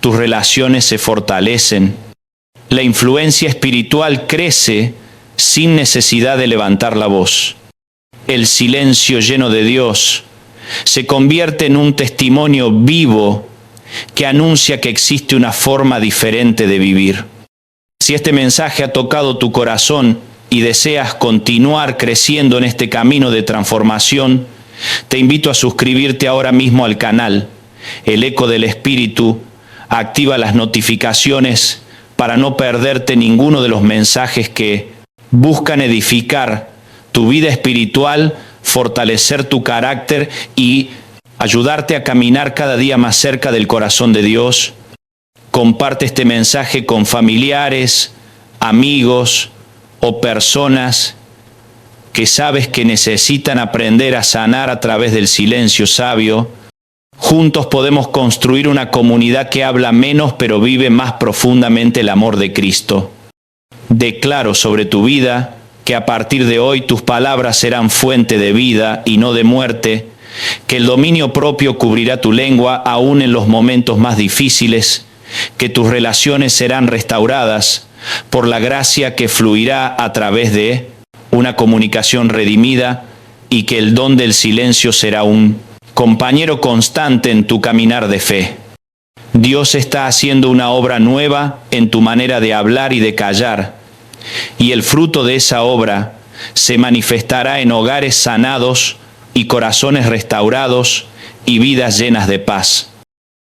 Speaker 1: Tus relaciones se fortalecen. La influencia espiritual crece sin necesidad de levantar la voz. El silencio lleno de Dios se convierte en un testimonio vivo que anuncia que existe una forma diferente de vivir. Si este mensaje ha tocado tu corazón y deseas continuar creciendo en este camino de transformación, te invito a suscribirte ahora mismo al canal. El Eco del Espíritu activa las notificaciones para no perderte ninguno de los mensajes que buscan edificar tu vida espiritual, fortalecer tu carácter y ayudarte a caminar cada día más cerca del corazón de Dios. Comparte este mensaje con familiares, amigos o personas que sabes que necesitan aprender a sanar a través del silencio sabio. Juntos podemos construir una comunidad que habla menos pero vive más profundamente el amor de Cristo. Declaro sobre tu vida que a partir de hoy tus palabras serán fuente de vida y no de muerte, que el dominio propio cubrirá tu lengua aún en los momentos más difíciles, que tus relaciones serán restauradas por la gracia que fluirá a través de una comunicación redimida y que el don del silencio será un compañero constante en tu caminar de fe. Dios está haciendo una obra nueva en tu manera de hablar y de callar, y el fruto de esa obra se manifestará en hogares sanados y corazones restaurados y vidas llenas de paz.